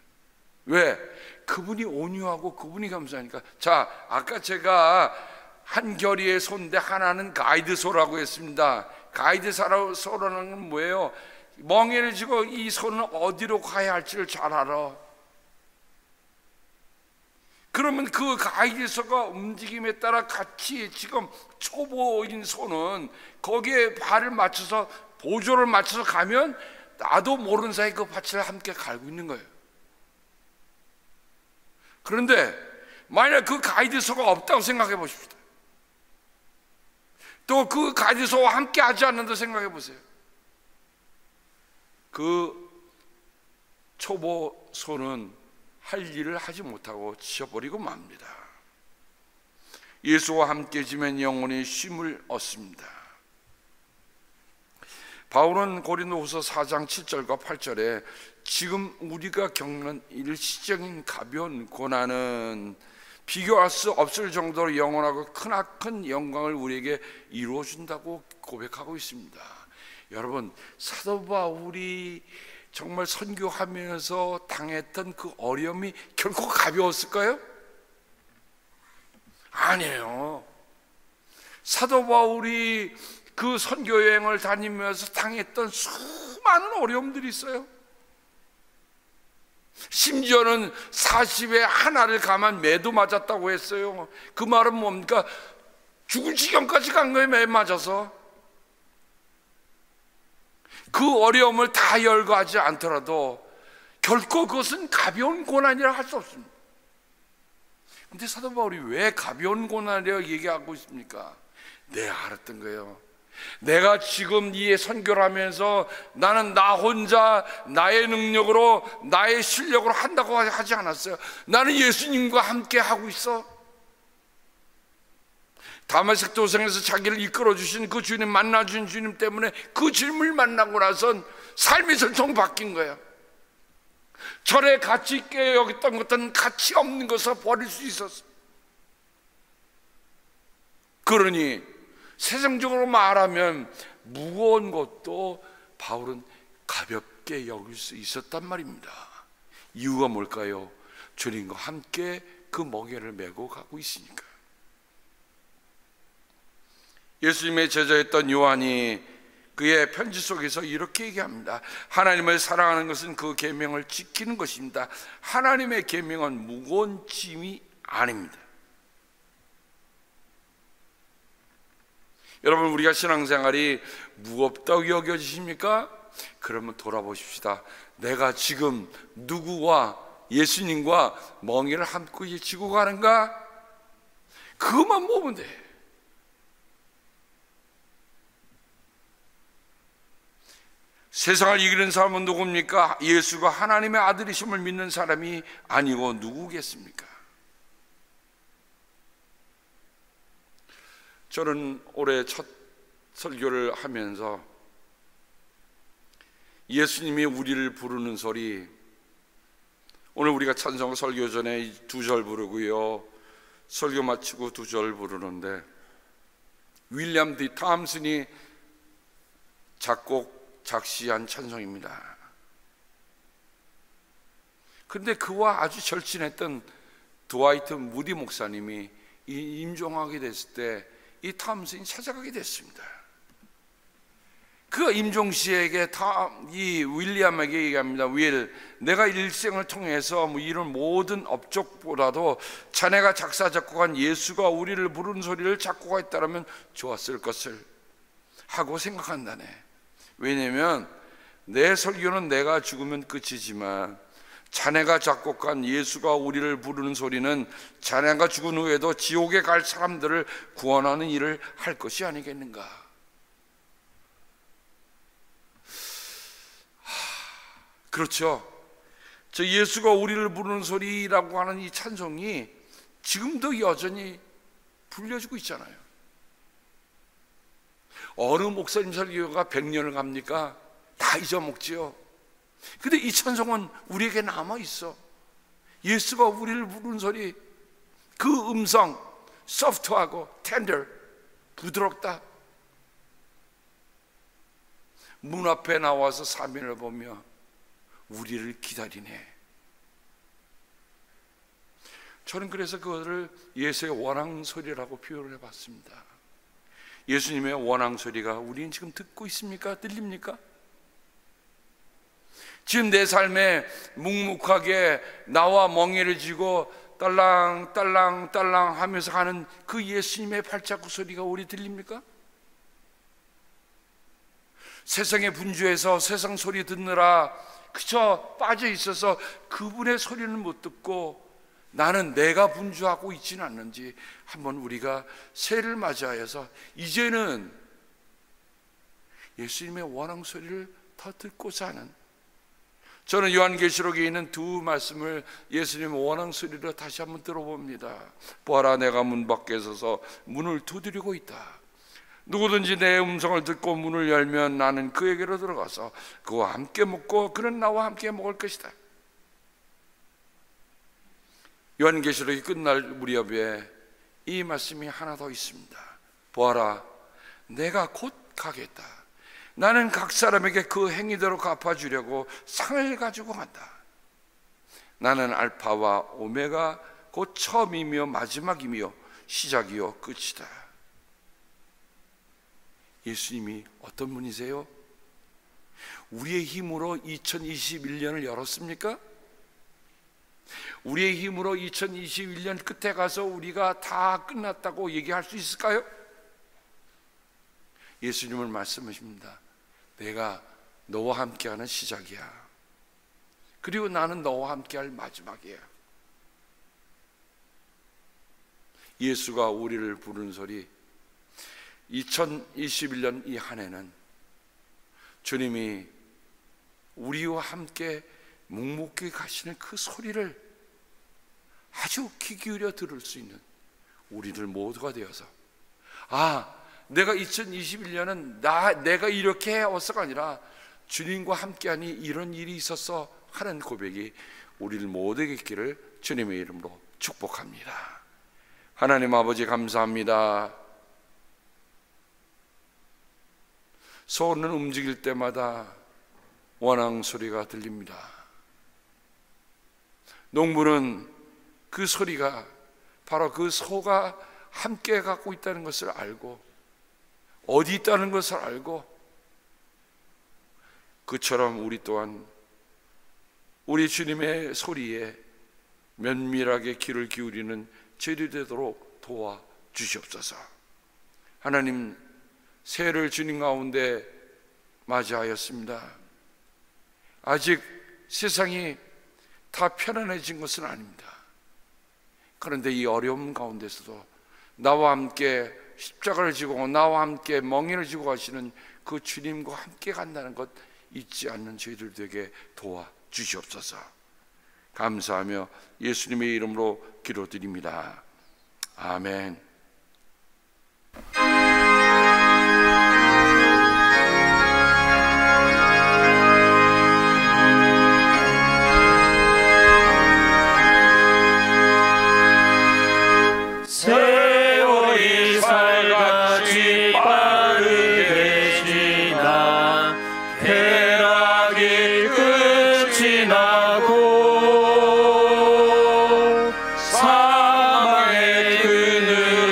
왜? 그분이 온유하고 그분이 겸손하니까. 자, 아까 제가 한 결의의 소인데 하나는 가이드소라고 했습니다. 가이드소라는 건 뭐예요? 멍에를 쥐고 이 소는 어디로 가야 할지를 잘 알아. 그러면 그 가이드소가 움직임에 따라 같이 지금 초보인 소는 거기에 발을 맞춰서 보조를 맞춰서 가면 나도 모르는 사이 그 밭을 함께 갈고 있는 거예요. 그런데 만약 그 가이드소가 없다고 생각해 보십시다. 또 그 가이드소와 함께 하지 않는다 생각해 보세요. 그 초보소는 할 일을 하지 못하고 지쳐버리고 맙니다. 예수와 함께 지면 영혼이 쉼을 얻습니다. 바울은 고린도후서 4장 7절과 8절에 지금 우리가 겪는 일시적인 가벼운 고난은 비교할 수 없을 정도로 영원하고 크나큰 영광을 우리에게 이루어준다고 고백하고 있습니다. 여러분, 사도 바울이 정말 선교하면서 당했던 그 어려움이 결코 가벼웠을까요? 아니에요. 사도 바울이 그 선교 여행을 다니면서 당했던 수많은 어려움들이 있어요. 심지어는 40에 하나를 감한 매도 맞았다고 했어요. 그 말은 뭡니까? 죽을 지경까지 간 거예요. 매 맞아서. 그 어려움을 다 열거하지 않더라도 결코 그것은 가벼운 고난이라 할 수 없습니다. 근데 사도 바울이 왜 가벼운 고난이라고 얘기하고 있습니까? 내가 알았던 거예요. 내가 지금 이 선교를 하면서 나는 나 혼자 나의 능력으로 나의 실력으로 한다고 하지 않았어요. 나는 예수님과 함께 하고 있어. 다메섹 도성에서 자기를 이끌어 주신 그 주님, 만나 주신 주님 때문에 그 주님을 만나고 나선 삶의 전통 바뀐 거예요. 절에 가치 있게 여겼던 것은 가치 없는 것을 버릴 수 있었어. 그러니 세상적으로 말하면 무거운 것도 바울은 가볍게 여길 수 있었단 말입니다. 이유가 뭘까요? 주님과 함께 그 멍에를 메고 가고 있으니까. 예수님의 제자였던 요한이 그의 편지 속에서 이렇게 얘기합니다. 하나님을 사랑하는 것은 그 계명을 지키는 것입니다. 하나님의 계명은 무거운 짐이 아닙니다. 여러분, 우리가 신앙생활이 무겁다고 여겨지십니까? 그러면 돌아보십시다. 내가 지금 누구와 예수님과 멍에를 함께 지고 가는가? 그것만 보면 돼. 세상을 이기는 사람은 누굽니까? 예수가 하나님의 아들이심을 믿는 사람이 아니고 누구겠습니까? 저는 올해 첫 설교를 하면서 예수님이 우리를 부르는 소리, 오늘 우리가 찬송 설교 전에 2절 부르고요, 설교 마치고 2절 부르는데 윌리엄 D. 탐슨이 작곡 작시한 찬송입니다. 그런데 그와 아주 절친했던 드와이트 무디 목사님이 임종하게 됐을 때 이 탐슨이 찾아가게 됐습니다. 그 임종 씨에게 이 윌리엄에게 얘기합니다. 윌, 내가 일생을 통해서 이런 모든 업적보다도 자네가 작사 작곡한 예수가 우리를 부르는 소리를 작곡했다면 좋았을 것을 하고 생각한다네. 왜냐면 내 설교는 내가 죽으면 끝이지만 자네가 작곡한 예수가 우리를 부르는 소리는 자네가 죽은 후에도 지옥에 갈 사람들을 구원하는 일을 할 것이 아니겠는가? 그렇죠. 저 예수가 우리를 부르는 소리라고 하는 이 찬송이 지금도 여전히 불려지고 있잖아요. 어느 목사님 설교가 100년을 갑니까? 다 잊어먹지요. 근데 이 찬송은 우리에게 남아있어. 예수가 우리를 부르는 소리, 그 음성, 소프트하고 텐더, 부드럽다. 문 앞에 나와서 사면을 보며 우리를 기다리네. 저는 그래서 그것을 예수의 원앙소리라고 표현을 해봤습니다. 예수님의 원앙소리가 우리는 지금 듣고 있습니까? 들립니까? 지금 내 삶에 묵묵하게 나와 멍에를 쥐고 딸랑 딸랑 딸랑 하면서 가는 그 예수님의 발자국 소리가 우리 들립니까? 세상의 분주해서 세상 소리 듣느라 그저 빠져 있어서 그분의 소리는 못 듣고 나는 내가 분주하고 있지는 않는지 한번 우리가 새해를 맞이하여서 이제는 예수님의 원앙 소리를 더 듣고자 하는, 저는 요한계시록에 있는 두 말씀을 예수님의 원앙 소리로 다시 한번 들어봅니다. 보아라, 내가 문 밖에 서서 문을 두드리고 있다. 누구든지 내 음성을 듣고 문을 열면 나는 그에게로 들어가서 그와 함께 먹고 그는 나와 함께 먹을 것이다. 요한계시록이 끝날 무렵에 이 말씀이 하나 더 있습니다. 보아라, 내가 곧 가겠다. 나는 각 사람에게 그 행위대로 갚아주려고 상을 가지고 간다. 나는 알파와 오메가 곧 처음이며 마지막이며 시작이요 끝이다. 예수님이 어떤 분이세요? 우리의 힘으로 2021년을 열었습니까? 우리의 힘으로 2021년 끝에 가서 우리가 다 끝났다고 얘기할 수 있을까요? 예수님은 말씀하십니다. 내가 너와 함께하는 시작이야. 그리고 나는 너와 함께할 마지막이야. 예수가 우리를 부르는 소리, 2021년 이 한 해는 주님이 우리와 함께 묵묵히 가시는 그 소리를 아주 귀 기울여 들을 수 있는 우리들 모두가 되어서, 내가 2021년은 내가 이렇게 해왔어가 아니라 주님과 함께하니 이런 일이 있었어 하는 고백이 우리들 모두에게 있기를 주님의 이름으로 축복합니다. 하나님 아버지 감사합니다. 소는 움직일 때마다 원앙 소리가 들립니다. 농부는 그 소리가 바로 그 소가 함께 갖고 있다는 것을 알고 어디 있다는 것을 알고, 그처럼 우리 또한 우리 주님의 소리에 면밀하게 귀를 기울이는 죄이 되도록 도와주시옵소서. 하나님, 새해를 주님 가운데 맞이하였습니다. 아직 세상이 다 편안해진 것은 아닙니다. 그런데 이 어려움 가운데서도 나와 함께 십자가를 지고 나와 함께 멍에를 지고 가시는 그 주님과 함께 간다는 것 잊지 않는 저희들 되게 도와주시옵소서. 감사하며 예수님의 이름으로 기도드립니다. 아멘. 세월이 살같이 빠르게 지나 쾌락이 끝이 나고 사망의 그늘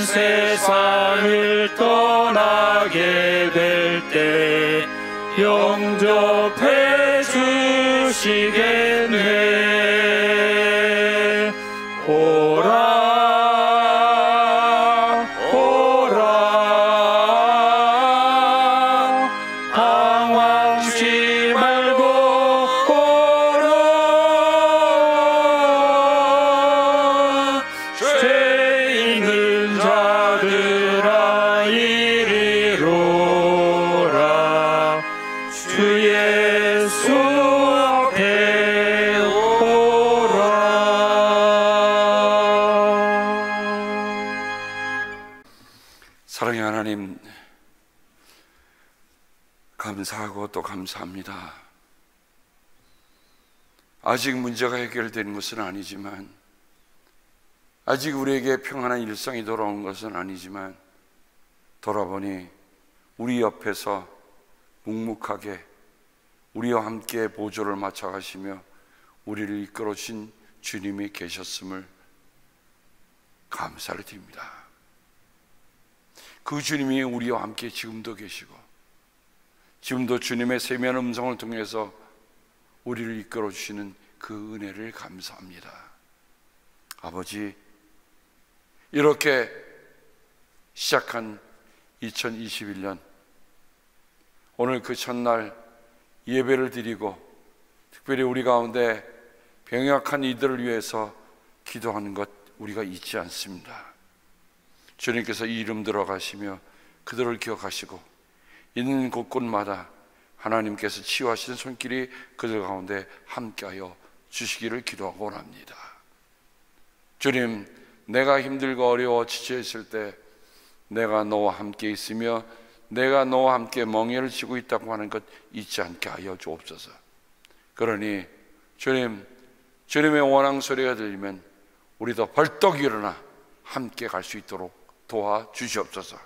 세상을 떠나게 될 때 영접해 주시겠네. 오라 오라 당황치 말고 오라. 죄 있는 자들아 이리로라. 주 예수 앞에 오라. 사랑의 하나님, 감사하고 또 감사합니다. 아직 문제가 해결된 것은 아니지만, 아직 우리에게 평안한 일상이 돌아온 것은 아니지만, 돌아보니 우리 옆에서 묵묵하게 우리와 함께 보조를 맞춰가시며 우리를 이끌어 주신 주님이 계셨음을 감사를 드립니다. 그 주님이 우리와 함께 지금도 계시고, 지금도 주님의 세미한 음성을 통해서 우리를 이끌어 주시는 그 은혜를 감사합니다. 아버지, 이렇게 시작한 2021년, 오늘 그 첫날 예배를 드리고 특별히 우리 가운데 병약한 이들을 위해서 기도하는 것 우리가 잊지 않습니다. 주님께서 이 이름 들어가시며 그들을 기억하시고 있는 곳곳마다 하나님께서 치유하시는 손길이 그들 가운데 함께하여 주시기를 기도하고 원합니다. 주님, 내가 힘들고 어려워 지쳐있을 때 내가 너와 함께 있으며 내가 너와 함께 멍에를 쥐고 있다고 하는 것 잊지 않게 하여 주옵소서. 그러니 주님, 주님의 원앙 소리가 들리면 우리도 벌떡 일어나 함께 갈 수 있도록 도와주시옵소서.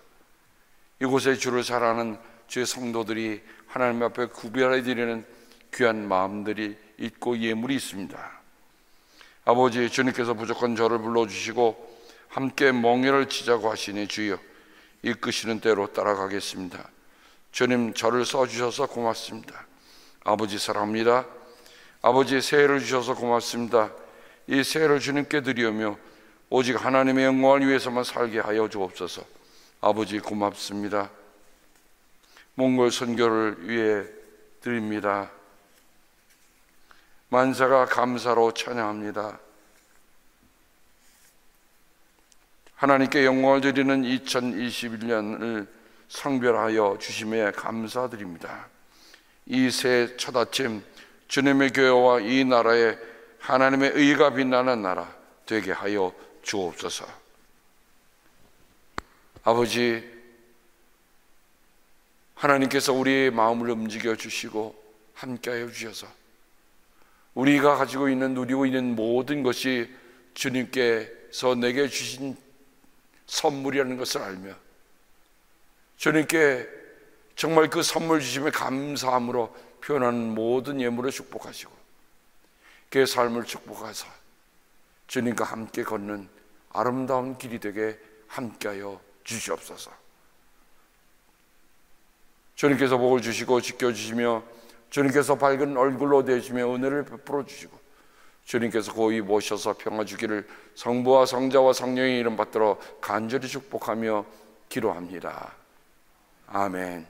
이곳에 주를 사랑하는 주의 성도들이 하나님 앞에 구별해 드리는 귀한 마음들이 있고 예물이 있습니다. 아버지, 주님께서 무조건 저를 불러주시고 함께 멍에를 치자고 하시니 주여 이끄시는 대로 따라가겠습니다. 주님, 저를 써주셔서 고맙습니다. 아버지 사랑합니다. 아버지, 새해를 주셔서 고맙습니다. 이 새해를 주님께 드리오며 오직 하나님의 영광을 위해서만 살게 하여 주옵소서. 아버지 고맙습니다. 몽골 선교를 위해 드립니다. 만사가 감사로 찬양합니다. 하나님께 영광을 드리는 2021년을 성별하여 주심에 감사드립니다. 이 새 첫 아침 주님의 교회와 이 나라에 하나님의 의가 빛나는 나라 되게 하여 주옵소서. 아버지, 하나님께서 우리의 마음을 움직여 주시고 함께하여 주셔서 우리가 가지고 있는, 누리고 있는 모든 것이 주님께서 내게 주신 선물이라는 것을 알며 주님께 정말 그 선물 주심에 감사함으로 표현하는 모든 예물을 축복하시고 그의 삶을 축복하사 주님과 함께 걷는 아름다운 길이 되게 함께하여 주시옵소서. 주님께서 복을 주시고 지켜주시며 주님께서 밝은 얼굴로 대시며 은혜를 베풀어 주시고 주님께서 고이 모셔서 평화 주기를 성부와 성자와 성령의 이름 받들어 간절히 축복하며 기도합니다. 아멘.